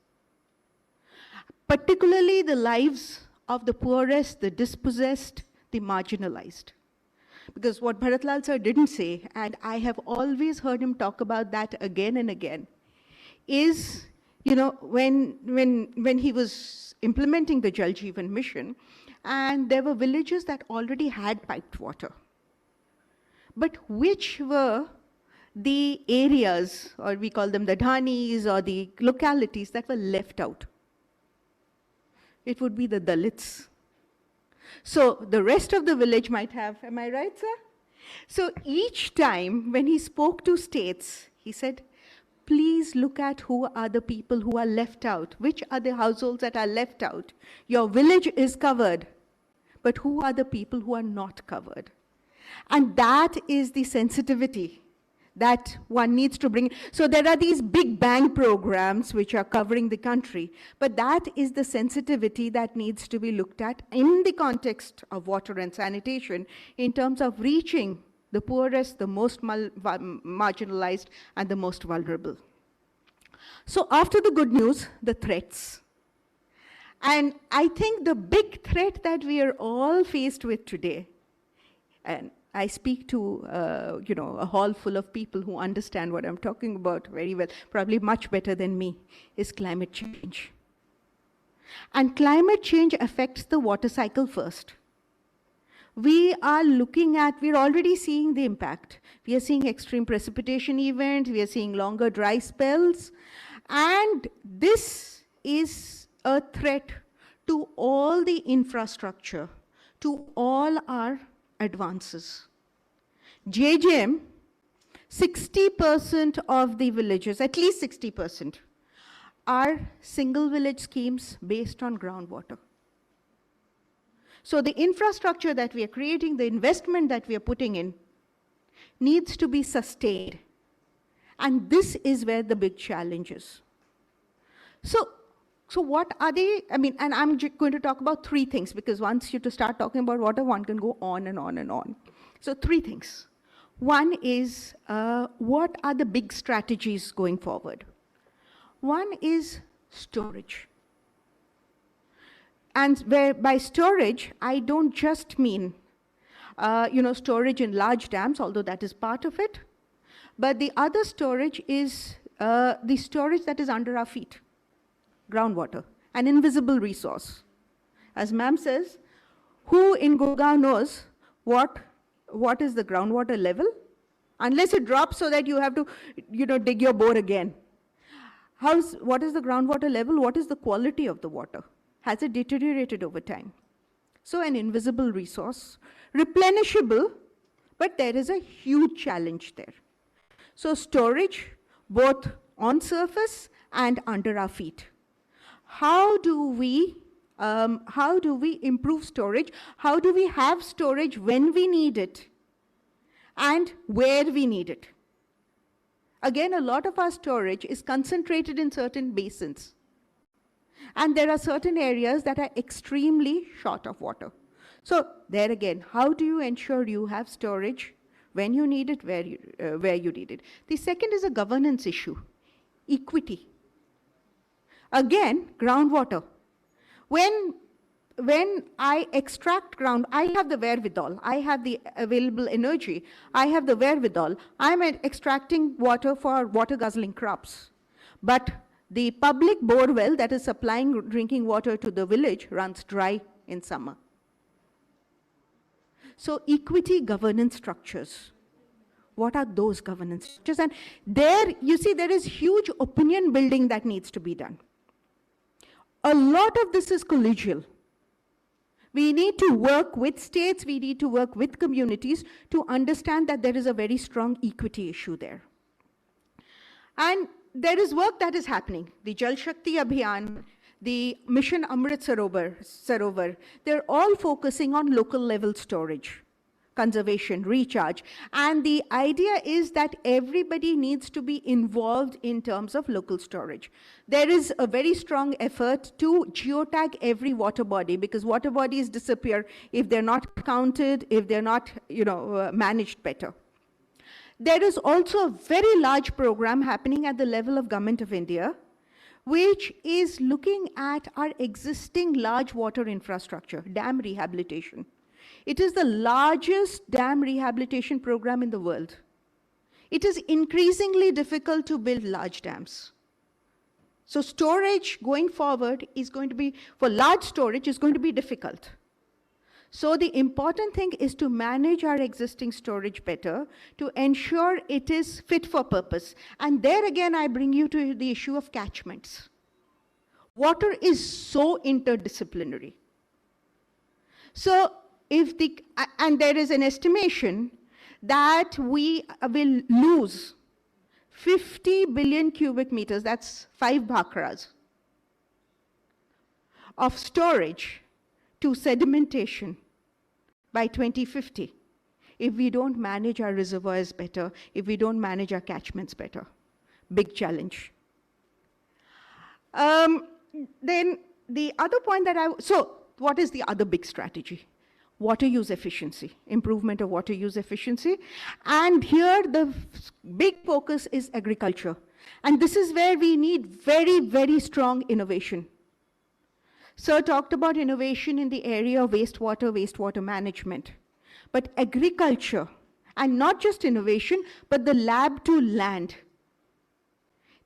Particularly the lives of the poorest, the dispossessed, the marginalized. Because what Bharat Lal sir didn't say, and I have always heard him talk about that again and again, is, when he was implementing the Jal Jeevan Mission, and there were villages that already had piped water. But which were the areas, or we call them the dhanis, or the localities that were left out? It would be the Dalits. So the rest of the village might have, am I right, sir? So each time when he spoke to states, he said, please look at who are the people who are left out. Which are the households that are left out? Your village is covered, but who are the people who are not covered? And that is the sensitivity that one needs to bring. So there are these big bang programs which are covering the country, but that is the sensitivity that needs to be looked at in the context of water and sanitation in terms of reaching the poorest, the most marginalized, and the most vulnerable. So after the good news, the threats. And I think the big threat that we are all faced with today, and I speak to a hall full of people who understand what I'm talking about very well, probably much better than me, is climate change. And climate change affects the water cycle first. We're already seeing the impact. We are seeing extreme precipitation events, we are seeing longer dry spells, and this is a threat to all the infrastructure, to all our advances. JJM, 60% of the villages, at least 60%, are single village schemes based on groundwater. So the infrastructure that we are creating, the investment that we are putting in, needs to be sustained. And this is where the big challenge is. So what are they? And I'm going to talk about three things, because once you start talking about water, one can go on and on and on. So three things. One is, what are the big strategies going forward? One is storage. And by storage, I don't just mean, storage in large dams, although that is part of it. But the other storage is the storage that is under our feet, groundwater, an invisible resource. As ma'am says, who in Gurgaon knows what is the groundwater level? Unless it drops so that you have to, dig your bore again. what is the groundwater level? What is the quality of the water? Has it deteriorated over time? So an invisible resource, replenishable, but there is a huge challenge there. So storage, both on surface and under our feet. How do we improve storage? How do we have storage when we need it and where we need it? Again, a lot of our storage is concentrated in certain basins. And there are certain areas that are extremely short of water. So there again, how do you ensure you have storage when you need it, where you need it? The second is a governance issue, equity. Again, groundwater. When I extract ground, I have the wherewithal, I have the available energy, I have the wherewithal, I'm extracting water for water guzzling crops. But the public bore well that is supplying drinking water to the village runs dry in summer. So equity governance structures. What are those governance structures? And there, you see, there is huge opinion building that needs to be done. A lot of this is collegial. We need to work with states, we need to work with communities to understand that there is a very strong equity issue there. And there is work that is happening. The Jal Shakti Abhiyan, the Mission Amrit Sarovar, they're all focusing on local level storage, conservation, recharge. And the idea is that everybody needs to be involved in terms of local storage. There is a very strong effort to geotag every water body, because water bodies disappear if they're not counted, if they're not managed better. There is also a very large program happening at the level of Government of India, which is looking at our existing large water infrastructure, dam rehabilitation. It is the largest dam rehabilitation program in the world. It is increasingly difficult to build large dams. So storage going forward is going to be, for large storage, is going to be difficult. So the important thing is to manage our existing storage better, to ensure it is fit for purpose. And there again, I bring you to the issue of catchments. Water is so interdisciplinary. So and there is an estimation that we will lose 50 billion cubic meters, that's 5 bhakras, of storage to sedimentation by 2050 if we don't manage our reservoirs better, if we don't manage our catchments better. Big challenge. Then the other point so what is the other big strategy? Water use efficiency, improvement of water use efficiency. And here the big focus is agriculture. And this is where we need very, very strong innovation. Sir talked about innovation in the area of wastewater management. But agriculture, and not just innovation, but the lab to land.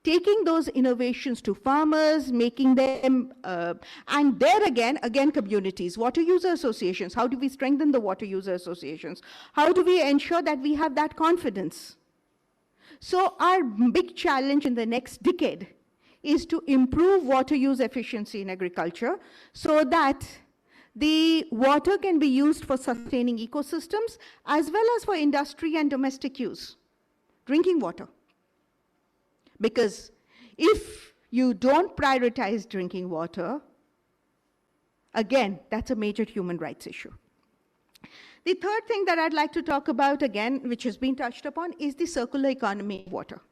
Taking those innovations to farmers, making them, and there again communities, water user associations. How do we strengthen the water user associations? How do we ensure that we have that confidence? So our big challenge in the next decade is to improve water use efficiency in agriculture so that the water can be used for sustaining ecosystems as well as for industry and domestic use, drinking water. Because if you don't prioritize drinking water, again, that's a major human rights issue. The third thing that I'd like to talk about again, which has been touched upon, is the circular economy of water.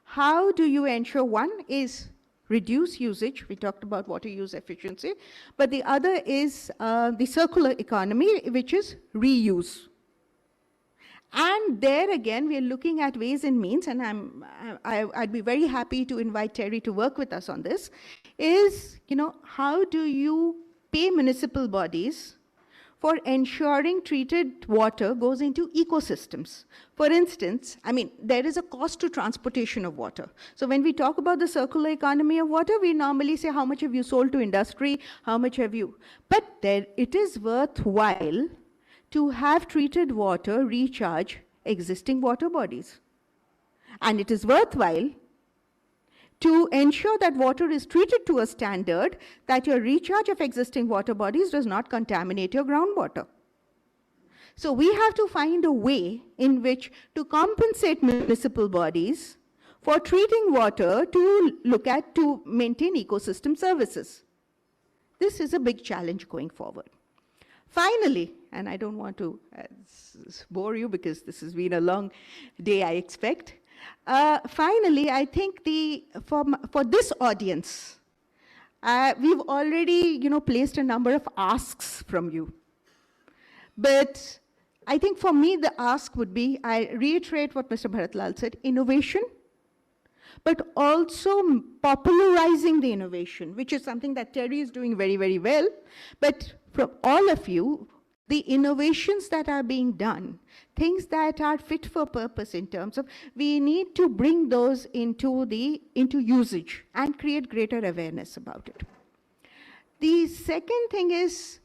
How do you ensure, one is reduce usage, we talked about water use efficiency, but the other is the circular economy, which is reuse. And there again, we are looking at ways and means, and I'd be very happy to invite TERI to work with us on this, is, how do you pay municipal bodies for ensuring treated water goes into ecosystems? For instance, there is a cost to transportation of water. So when we talk about the circular economy of water, we normally say, how much have you sold to industry? How much have you? But it is worthwhile to have treated water recharge existing water bodies. And it is worthwhile to ensure that water is treated to a standard that your recharge of existing water bodies does not contaminate your groundwater. So we have to find a way in which to compensate municipal bodies for treating water to maintain ecosystem services. This is a big challenge going forward. Finally, and I don't want to bore you because this has been a long day, I expect. Finally, I think for this audience, we've already placed a number of asks from you. But I think for me, the ask would be, I reiterate what Mr. Bharat Lal said, innovation, but also popularizing the innovation, which is something that TERI is doing very, very well. But from all of you, the innovations that are being done, things that are fit for purpose in terms of, we need to bring those into usage and create greater awareness about it. The second thing is,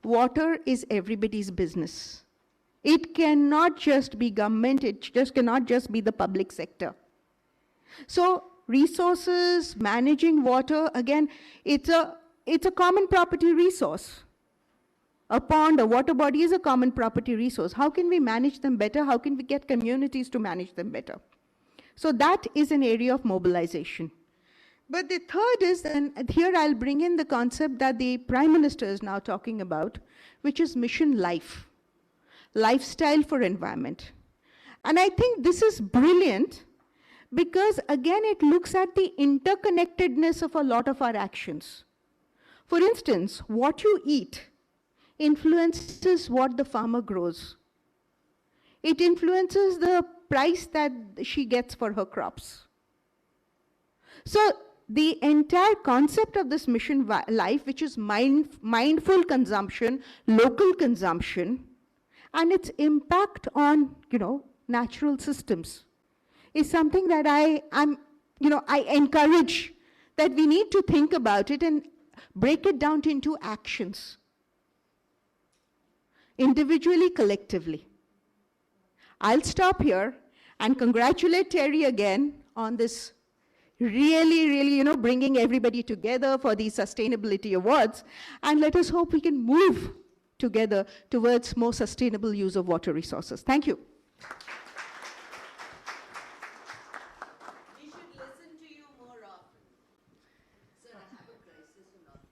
water is everybody's business. It cannot just be government, it just cannot just be the public sector. So resources, managing water, again, it's a common property resource. A pond, a water body is a common property resource. How can we manage them better? How can we get communities to manage them better? So that is an area of mobilization. But the third is, and here I'll bring in the concept that the Prime Minister is now talking about, which is Mission Life, lifestyle for environment. And I think this is brilliant because, again, it looks at the interconnectedness of a lot of our actions. For instance, what you eat influences what the farmer grows. It influences the price that she gets for her crops. So the entire concept of this mission life, which is mindful consumption, local consumption, and its impact on natural systems, is something that I encourage that we need to think about it and break it down into actions, individually, collectively. I'll stop here and congratulate TERI again on this really, bringing everybody together for these sustainability awards, and let us hope we can move together towards more sustainable use of water resources. Thank you. We should listen to you more often. Sir, I have a crisis in office.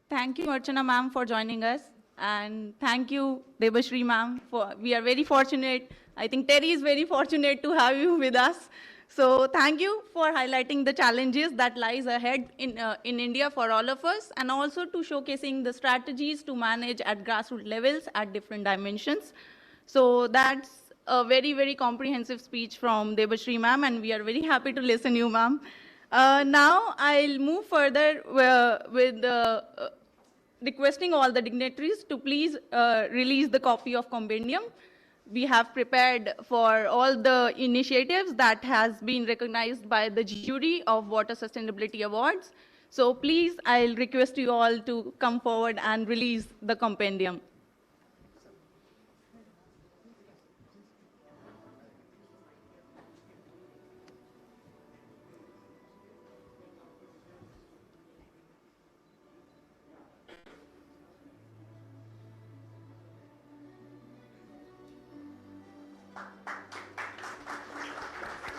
Thank you, Archana ma'am, for joining us. And thank you, Debashree ma'am, we are very fortunate. I think TERI is very fortunate to have you with us. So thank you for highlighting the challenges that lies ahead in India for all of us, and also to showcasing the strategies to manage at grassroots levels at different dimensions. So that's a very, very comprehensive speech from Debashree ma'am, and we are very happy to listen to you, ma'am. Now I'll move further with requesting all the dignitaries to please release the copy of compendium. We have prepared for all the initiatives that has been recognized by the jury of Water Sustainability Awards. So please, I'll request you all to come forward and release the compendium.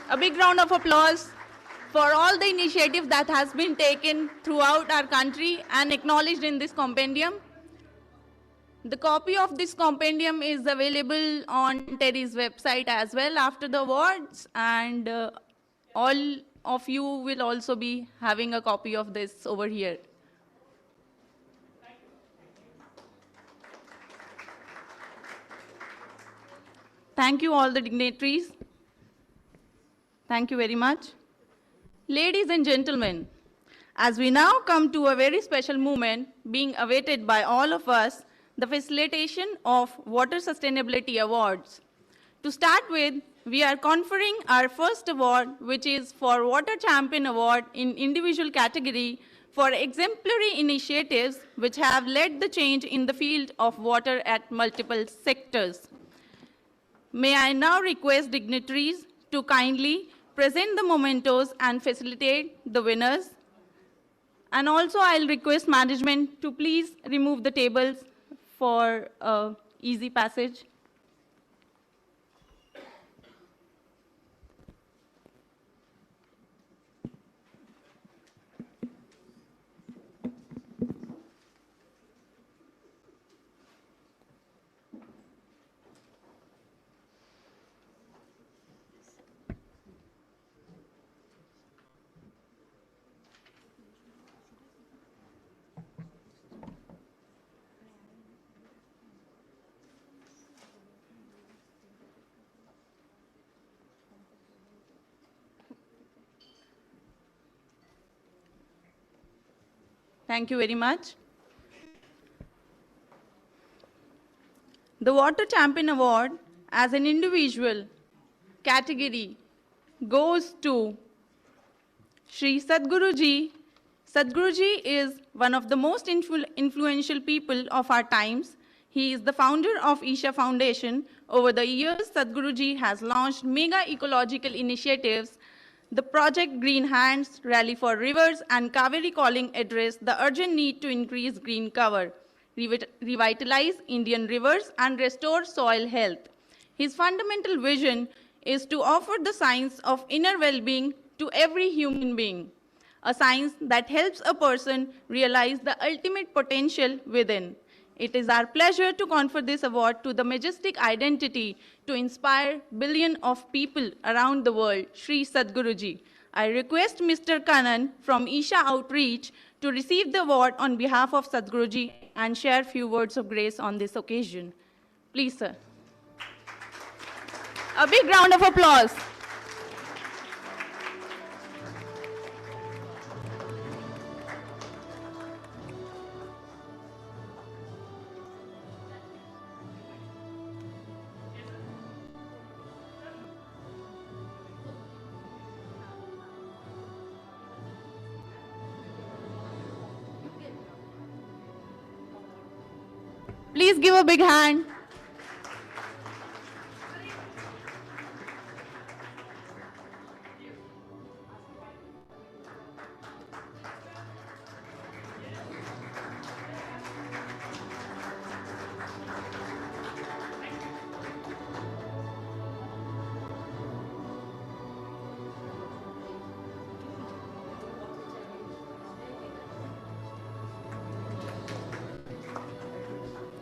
A big round of applause for all the initiatives that has been taken throughout our country and acknowledged in this compendium. The copy of this compendium is available on TERI's website as well after the awards, and all of you will also be having a copy of this over here. Thank you all the dignitaries. Thank you very much. Ladies and gentlemen, as we now come to a very special moment being awaited by all of us, the facilitation of Water Sustainability Awards. To start with, we are conferring our first award, which is for Water Champion Award in individual category for exemplary initiatives which have led the change in the field of water at multiple sectors. May I now request dignitaries to kindly present the mementos and facilitate the winners. And also I'll request management to please remove the tables for easy passage. Thank you very much. The Water Champion Award as an individual category goes to Shri Sadhguruji. Sadhguruji is one of the most influential people of our times. He is the founder of Isha Foundation. Over the years, Sadhguruji has launched mega ecological initiatives. The Project Green Hands, Rally for Rivers, and Kaveri Calling address the urgent need to increase green cover, revitalize Indian rivers, and restore soil health. His fundamental vision is to offer the science of inner well-being to every human being, a science that helps a person realize the ultimate potential within. It is our pleasure to confer this award to the majestic identity to inspire billions of people around the world, Shri Sadhguruji. I request Mr. Kanan from Isha Outreach to receive the award on behalf of Sadhguruji and share few words of grace on this occasion. Please, sir. A big round of applause. Please give a big hand.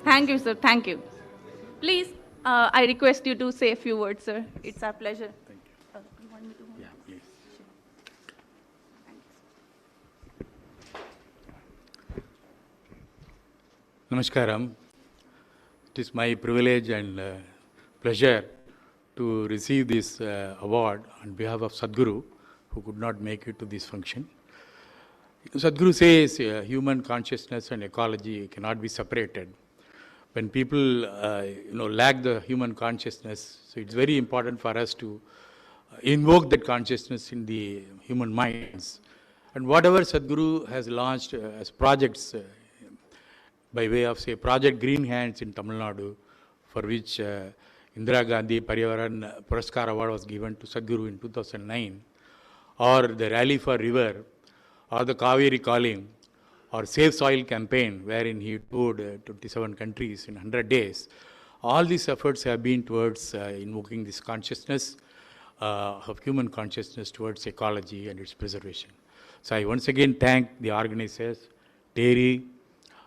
Thank you, sir. Thank you. Please, I request you to say a few words, sir. It's our pleasure. Thank you. You want me to hold? Yeah, please. Namaskaram. It is my privilege and pleasure to receive this award on behalf of Sadhguru, who could not make it to this function. Sadhguru says human consciousness and ecology cannot be separated. When people lack the human consciousness, so it's very important for us to invoke that consciousness in the human minds. And whatever Sadhguru has launched as projects by way of, say, Project Green Hands in Tamil Nadu, for which Indira Gandhi Paryavaran Puraskar Award was given to Sadhguru in 2009, or the Rally for River, or the Kaveri Calling, or Save Soil campaign, wherein he toured 27 countries in 100 days. All these efforts have been towards invoking this consciousness of human consciousness towards ecology and its preservation. So I once again thank the organizers, TERI,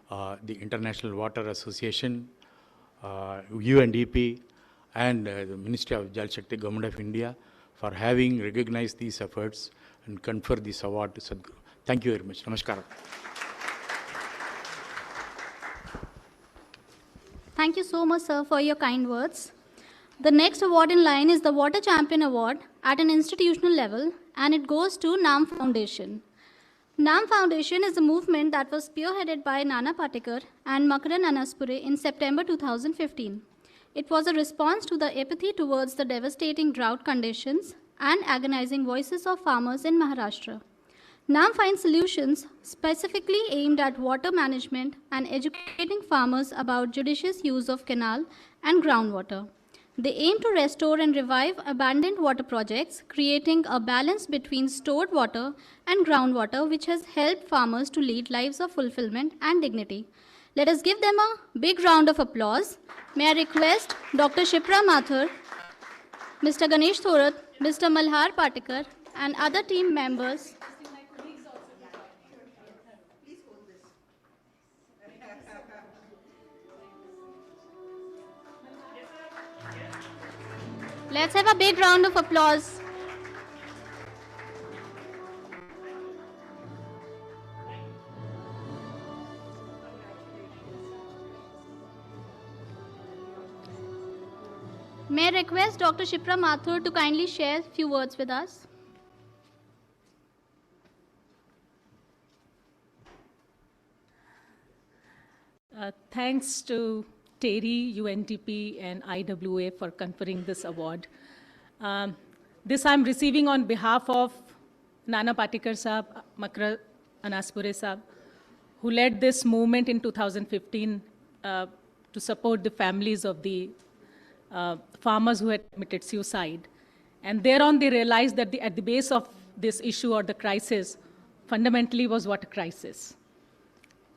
the International Water Association, UNDP, and the Ministry of Jal Shakti, Government of India, for having recognized these efforts and confer this award to Sadhguru. Thank you very much. Namaskaram. Thank you so much, sir, for your kind words. The next award in line is the Water Champion Award at an institutional level, and it goes to NAM Foundation. NAM Foundation is a movement that was spearheaded by Nana Patekar and Makaran Anaspure in September 2015. It was a response to the apathy towards the devastating drought conditions and agonizing voices of farmers in Maharashtra. NAM finds solutions specifically aimed at water management and educating farmers about judicious use of canal and groundwater. They aim to restore and revive abandoned water projects, creating a balance between stored water and groundwater, which has helped farmers to lead lives of fulfillment and dignity. Let us give them a big round of applause. May I request Dr. Shipra Mathur, Mr. Ganesh Thorat, Mr. Malhar Patikar, and other team members. Let's have a big round of applause. May I request Dr. Shipra Mathur to kindly share a few words with us? Thanks to TERI, UNDP, and IWA for conferring this award. This I'm receiving on behalf of Nana Patikar Sahab, Makra Anaspure Sahab, who led this movement in 2015 to support the families of the farmers who had committed suicide. And thereon they realized that at the base of this issue or the crisis fundamentally was water crisis.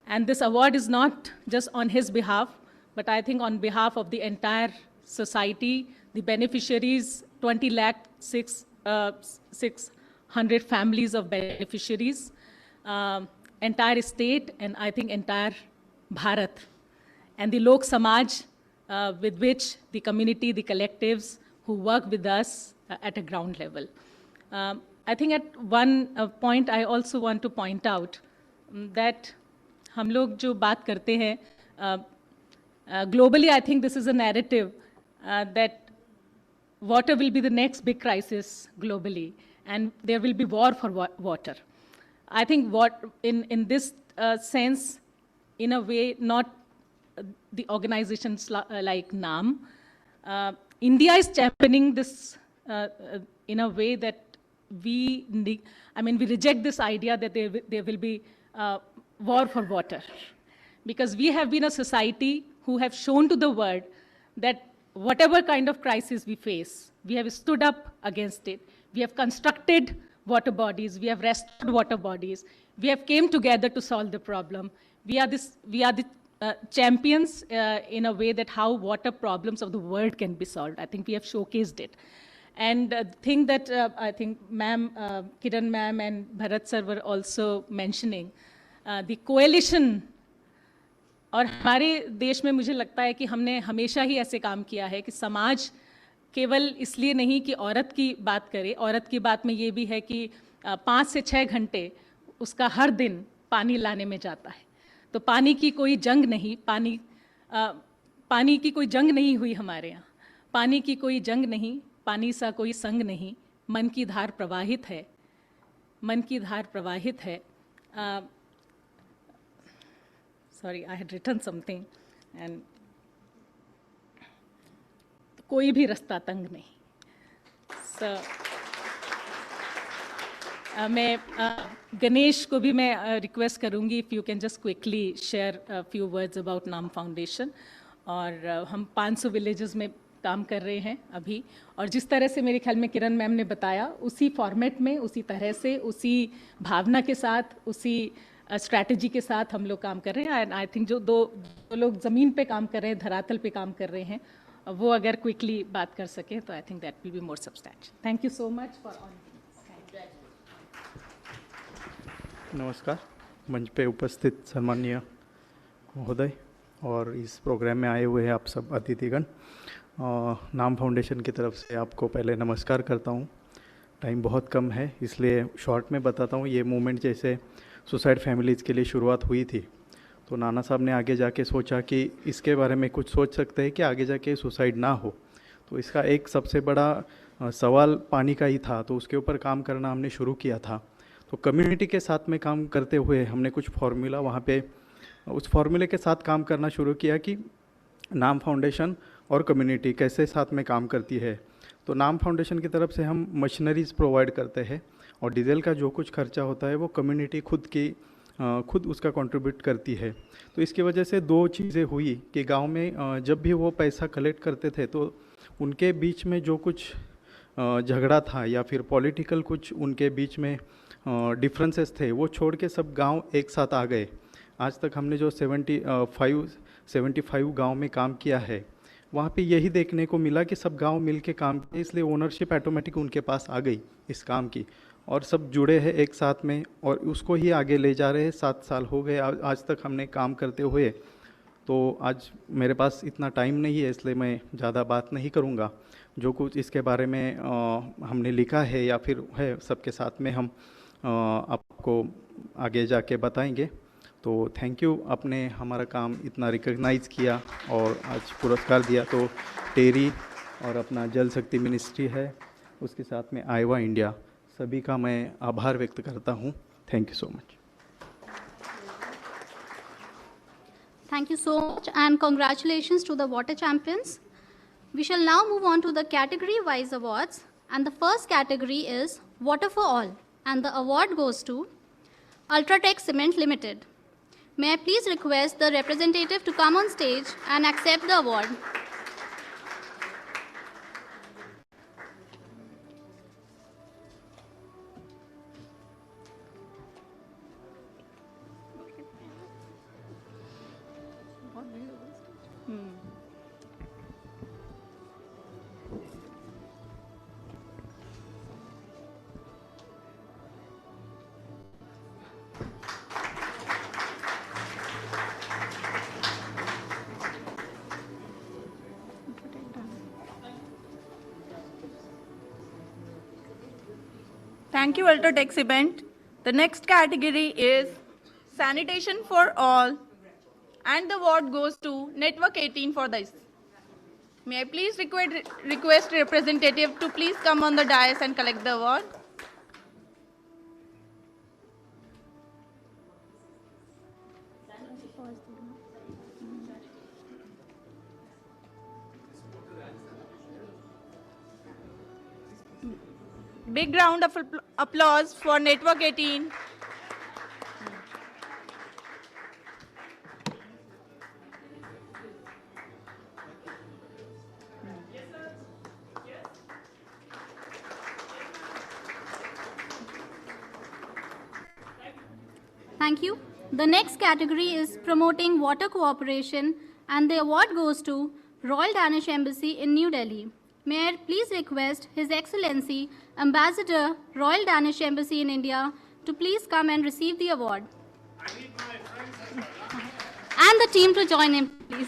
And this award is not just on his behalf, but I think on behalf of the entire society, the beneficiaries, 20,600,000 families of beneficiaries, entire state, and I think entire Bharat, and the Lok Samaj, with which the community, the collectives who work with us at a ground level. I think at one point I also want to point out that हम लोग जो बात करते हैं, globally I think this is a narrative that water will be the next big crisis globally, and there will be war for water. I think in this sense, in a way, not the organizations like NAM, India is championing this in a way that we reject this idea that there will be war for water, because we have been a society who have shown to the world that whatever kind of crisis we face, we have stood up against it. We have constructed water bodies, we have restored water bodies, we have came together to solve the problem. We are the champions in a way that how water problems of the world can be solved. I think we have showcased it. And the thing that I think Kiran ma'am and Bharat sir were also mentioning, the coalition, और हमारे देश में मुझे लगता है कि हमने हमेशा ही ऐसे काम किया है कि समाज केवल इसलिए नहीं कि औरत की बात करे, औरत की बात में ये भी है कि 5 से 6 घंटे उसका हर दिन पानी लाने में जाता है. तो पानी की कोई जंग नहीं, पानी की कोई जंग नहीं हुई हमारे यहाँ, पानी की कोई जंग नहीं, पानी सा कोई संग नहीं, मन की धार प्रवाहित है, मन की धार प्रवाहित है. Sorry, I had written something, and कोई भी रास्ता तंग नहीं. So, मैं गणेश को भी मैं रिक्वेस्ट करूँगी, if you can just quickly share a few words about नाम फाउंडेशन. और हम 500 विलेजेस में काम कर रहे हैं अभी, और जिस तरह से मेरे ख्याल में किरण मैम ने बताया, उसी फॉर्मेट में, उसी तरह से, उसी भावना के साथ, उसी स्ट्रैटेजी के साथ हम लोग काम कर रहे हैं. एंड आई थिंक जो दो लोग ज़मीन पे काम कर रहे हैं, धरातल पे काम कर रहे हैं, वो अगर क्विकली बात कर सके तो I think that will be more substantial. Thank you so much for all. नमस्कार. मंच पे उपस्थित सम्माननीय महोदय और इस प्रोग्राम में आए हुए हैं आप सब अतिथिगण, नाम फाउंडेशन की तरफ से आपको पहले नमस्कार करता हूँ. टाइम बहुत कम है इसलिए शॉर्ट में बताता हूँ. ये मूवमेंट जैसे सुसाइड फैमिलीज़ के लिए शुरुआत हुई थी, तो नाना साहब ने आगे जाके सोचा कि इसके बारे में कुछ सोच सकते हैं कि आगे जाके सुसाइड ना हो. तो इसका एक सबसे बड़ा सवाल पानी का ही था, तो उसके ऊपर काम करना हमने शुरू किया था. तो कम्युनिटी के साथ में काम करते हुए हमने कुछ फार्मूला वहाँ पे, उस फार्मूले के साथ काम करना शुरू किया कि नाम फाउंडेशन और कम्युनिटी कैसे साथ में काम करती है. तो नाम फाउंडेशन की तरफ से हम मशीनरीज़ प्रोवाइड करते हैं, और डीजल का जो कुछ खर्चा होता है वो कम्युनिटी खुद की खुद उसका कंट्रीब्यूट करती है। तो इसकी वजह से दो चीज़ें हुई कि गांव में जब भी वो पैसा कलेक्ट करते थे तो उनके बीच में जो कुछ झगड़ा था या फिर पॉलिटिकल कुछ उनके बीच में डिफरेंसेस थे, वो छोड़ के सब गांव एक साथ आ गए। आज तक हमने जो 75 गांव में काम किया है, वहाँ पे यही देखने को मिला कि सब गांव मिल के काम किए, इसलिए ओनरशिप ऑटोमेटिक उनके पास आ गई इस काम की, और सब जुड़े हैं एक साथ में और उसको ही आगे ले जा रहे हैं। 7 साल हो गए आज तक हमने काम करते हुए। तो आज मेरे पास इतना टाइम नहीं है, इसलिए मैं ज़्यादा बात नहीं करूँगा। जो कुछ इसके बारे में हमने लिखा है या फिर है, सबके साथ में हम आपको आगे जाके बताएंगे। तो थैंक यू, आपने हमारा काम इतना रिकग्नाइज़ किया और आज पुरस्कार दिया। तो टेरी और अपना जल शक्ति मिनिस्ट्री है, उसके साथ में आईवा इंडिया, सभी का मैं आभार व्यक्त करता हूँ। Thank you so much. Thank you so much and congratulations to the water champions. We shall now move on to the category-wise awards, and the first category is Water for All, and the award goes to Ultratech Cement Limited. May I please request the representative to come on stage and accept the award. Thank you, Ultratech Cement. The next category is Sanitation for All, and the award goes to Network 18 for this. May I please request representative to please come on the dais and collect the award. Big round of applause for Network 18. Thank you. The next category is Promoting Water Cooperation, and the award goes to Royal Danish Embassy in New Delhi. May I please request His Excellency Ambassador, Royal Danish Embassy in India, to please come and receive the award. And the team to join him, please.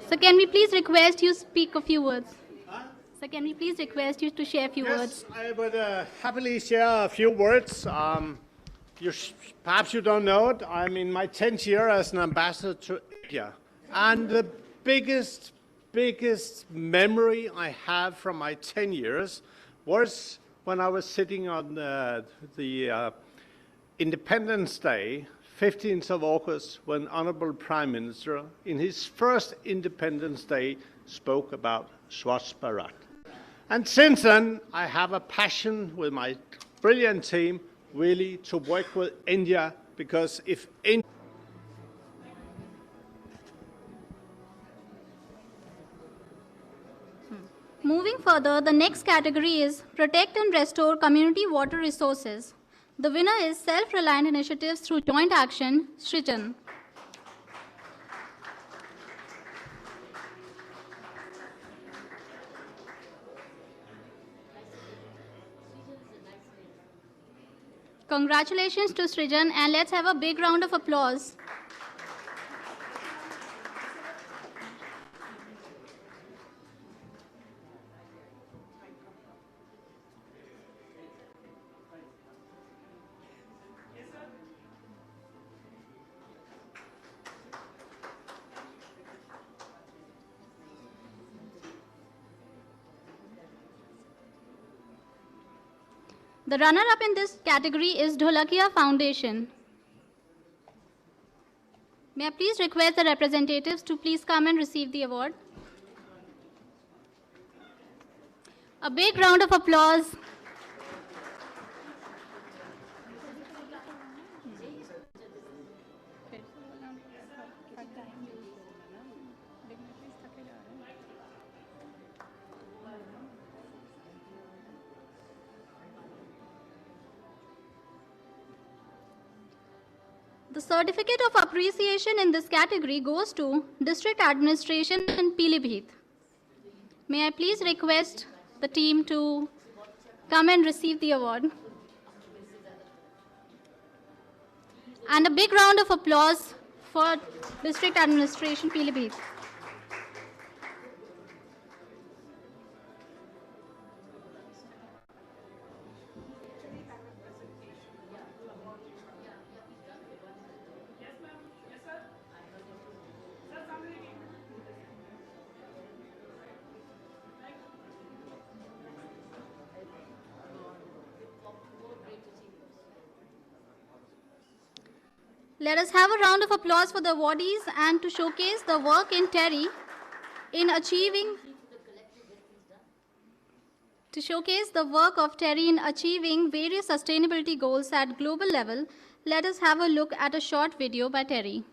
So can we please request you speak a few words? So can we please request you to share a few words? Yes, I would happily share a few words. Perhaps you don't know it. I'm in my 10th year as an ambassador to India. And the biggest memory I have from my 10 years was when I was sitting on the Independence Day, 15th of August, when Honorable Prime Minister, in his first Independence Day, spoke about Swachh Bharat. And since then, I have a passion with my brilliant team really to work with India, because if India... Moving further, the next category is Protect and Restore Community Water Resources. The winner is Self-Reliant Initiatives Through Joint Action, Srijan. Congratulations to Srijan, and let's have a big round of applause. The runner-up in this category is Dholakia Foundation. May I please request the representatives to please come and receive the award. A big round of applause. The certificate of appreciation in this category goes to District Administration in Pilibhit. May I please request the team to come and receive the award. And a big round of applause for District Administration Pilibhit. Let us have a round of applause for the awardees and to showcase the work in TERI in achieving various sustainability goals at global level. Let us have a look at a short video by TERI.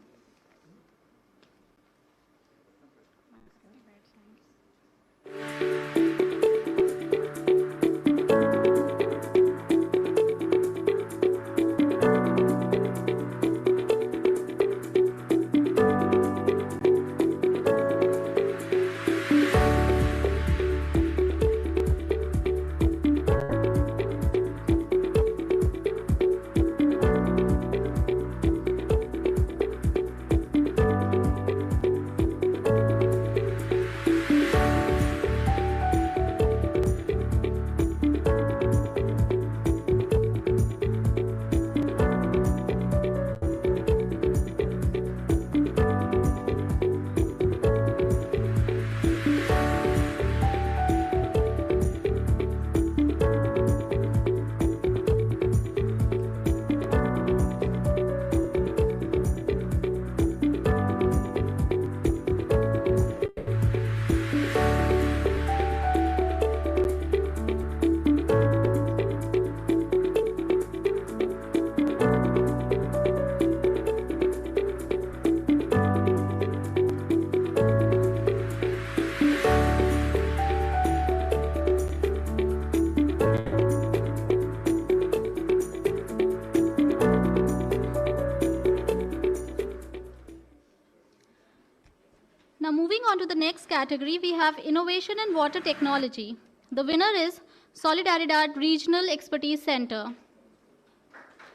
Now moving on to the next category, we have Innovation in Water Technology. The winner is Solidaridad Regional Expertise Center.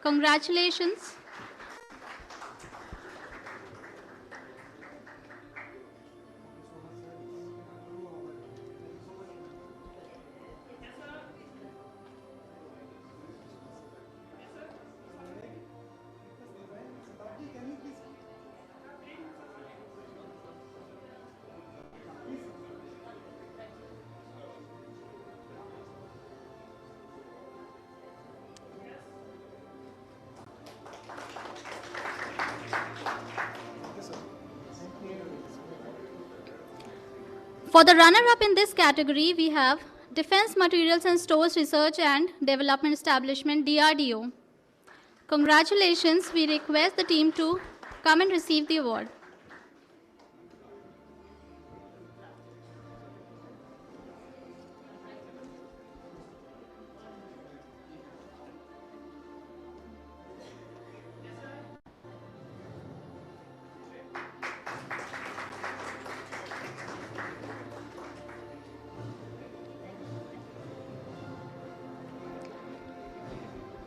Congratulations. For the runner-up in this category, we have Defense Materials and Stores Research and Development Establishment, DRDO. Congratulations. We request the team to come and receive the award.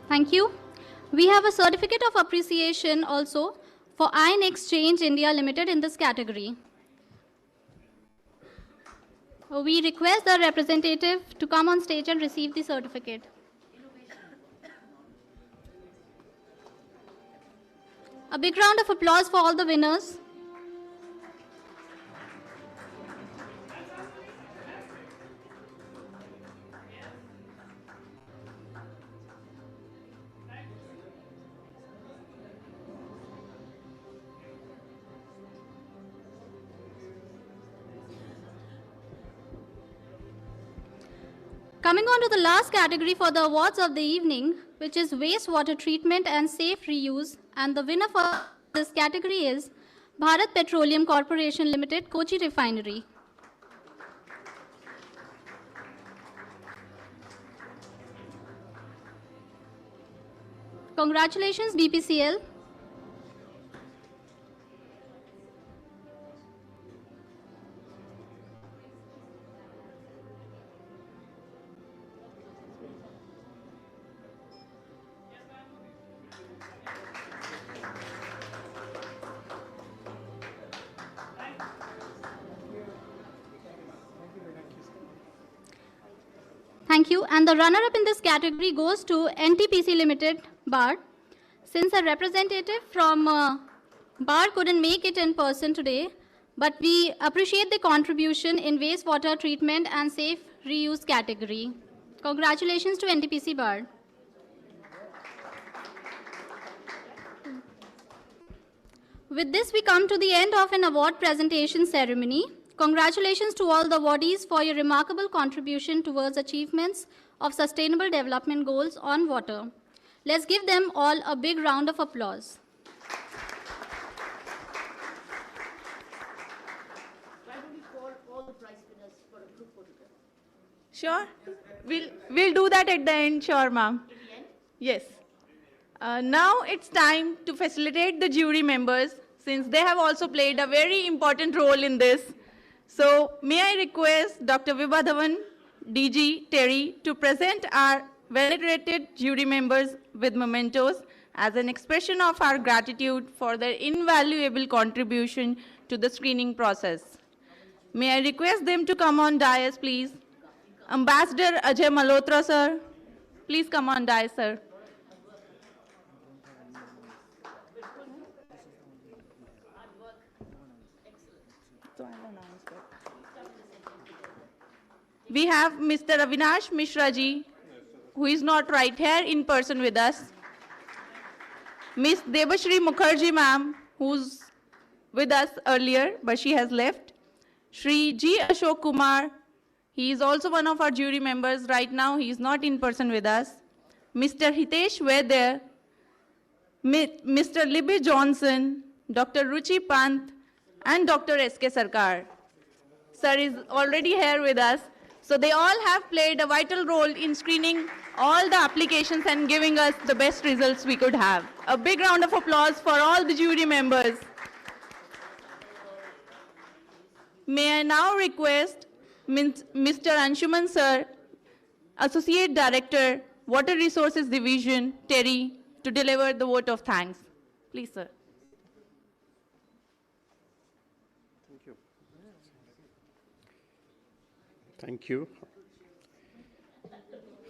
Thank you. We have a certificate of appreciation also for Iron Exchange India Limited in this category. We request the representative to come on stage and receive the certificate. A big round of applause for all the winners. Coming on to the last category for the awards of the evening, which is wastewater treatment and safe reuse. And the winner for this category is Bharat Petroleum Corporation Limited, Kochi Refinery. Congratulations, BPCL. Thank you. And the runner-up in this category goes to NTPC Limited, BAR. Since a representative from BAR couldn't make it in person today, but we appreciate the contribution in wastewater treatment and safe reuse category. Congratulations to NTPC BAR. With this, we come to the end of an award presentation ceremony. Congratulations to all the awardees for your remarkable contribution towards achievements of Sustainable Development Goals on water. Let's give them all a big round of applause. Why don't we call all the prize winners for a group photograph? Sure. We'll do that at the end, sure, ma'am. At the end? Yes. Now it's time to facilitate the jury members, since they have also played a very important role in this. So may I request Dr. Vibhadhavan, DG, TERI, to present our venerated jury members with mementos as an expression of our gratitude for their invaluable contribution to the screening process. May I request them to come on dais, please. Ambassador Ajay Malhotra, sir. Please come on dais, sir. We have Mr. Avinash Mishra ji, who is not right here in person with us. Miss Debashree Mukherjee ma'am, who's with us earlier, but she has left. Shri G. Ashok Kumar, he is also one of our jury members. Right now, he is not in person with us. Mr. Hitesh Vedya, Mr. Libby Johnson, Dr. Ruchi Pant, and Dr. S.K. Sarkar. Sir is already here with us. So they all have played a vital role in screening all the applications and giving us the best results we could have. A big round of applause for all the jury members. May I now request Mr. Anshuman sir, Associate Director, Water Resources Division, TERI, to deliver the vote of thanks. Please, sir. Thank you.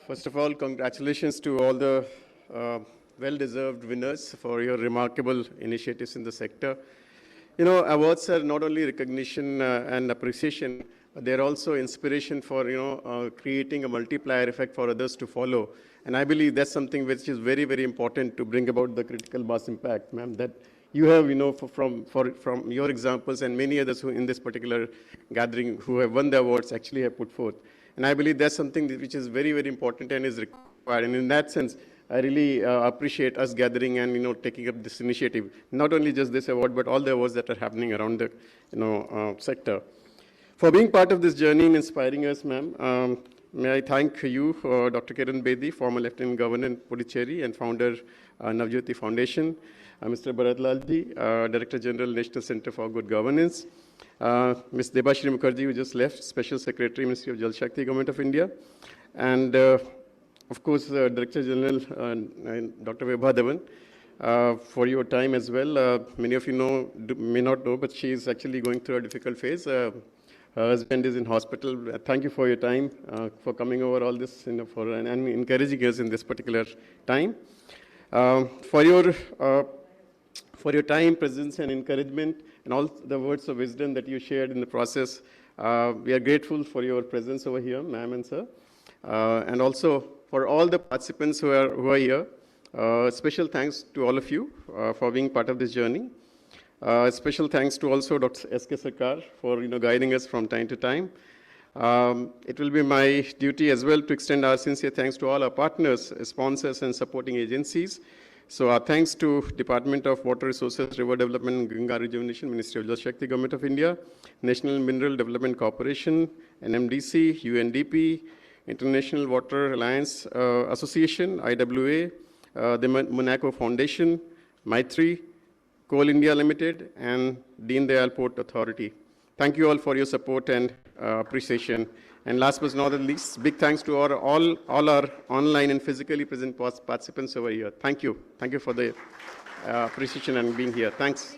First of all, congratulations to all the well-deserved winners for your remarkable initiatives in the sector. You know, awards are not only recognition and appreciation, but they're also inspiration for, creating a multiplier effect for others to follow. And I believe that's something which is very, very important to bring about the critical mass impact, ma'am, that you have, from your examples and many others who in this particular gathering who have won the awards actually have put forth. And I believe that's something which is very, very important and is required. And in that sense, I really appreciate us gathering and, taking up this initiative. Not only just this award, but all the awards that are happening around the, sector. For being part of this journey and inspiring us, ma'am, may I thank you, Dr. Kiran Bedi, former Lieutenant Governor in Puducherry and founder, Navjyoti Foundation. Mr. Bharat Lal ji, Director General, National Center for Good Governance. Ms. Debashree Mukherjee, who just left, Special Secretary, Ministry of Jal Shakti, Government of India. And, of course, Director General, Dr. Vibhadhavan, for your time as well. Many of you may not know, but she is actually going through a difficult phase. Her husband is in hospital. Thank you for your time, for coming over all this, and encouraging us in this particular time. For your time, presence, and encouragement, and all the words of wisdom that you shared in the process. We are grateful for your presence over here, ma'am and sir. And also for all the participants who are here. Special thanks to all of you for being part of this journey. Special thanks to also Dr. S.K. Sarkar for guiding us from time to time. It will be my duty as well to extend our sincere thanks to all our partners, sponsors, and supporting agencies. So our thanks to Department of Water Resources, River Development, and Ganga Rejuvenation, Ministry of Jal Shakti, Government of India, National Mineral Development Corporation, NMDC, UNDP, International Water Alliance Association, IWA, the Monaco Foundation, Maitri, Coal India Limited, and Deen Dayal Port Authority. Thank you all for your support and appreciation. And last but not least, big thanks to all our online and physically present participants over here. Thank you. Thank you for the appreciation and being here. Thanks.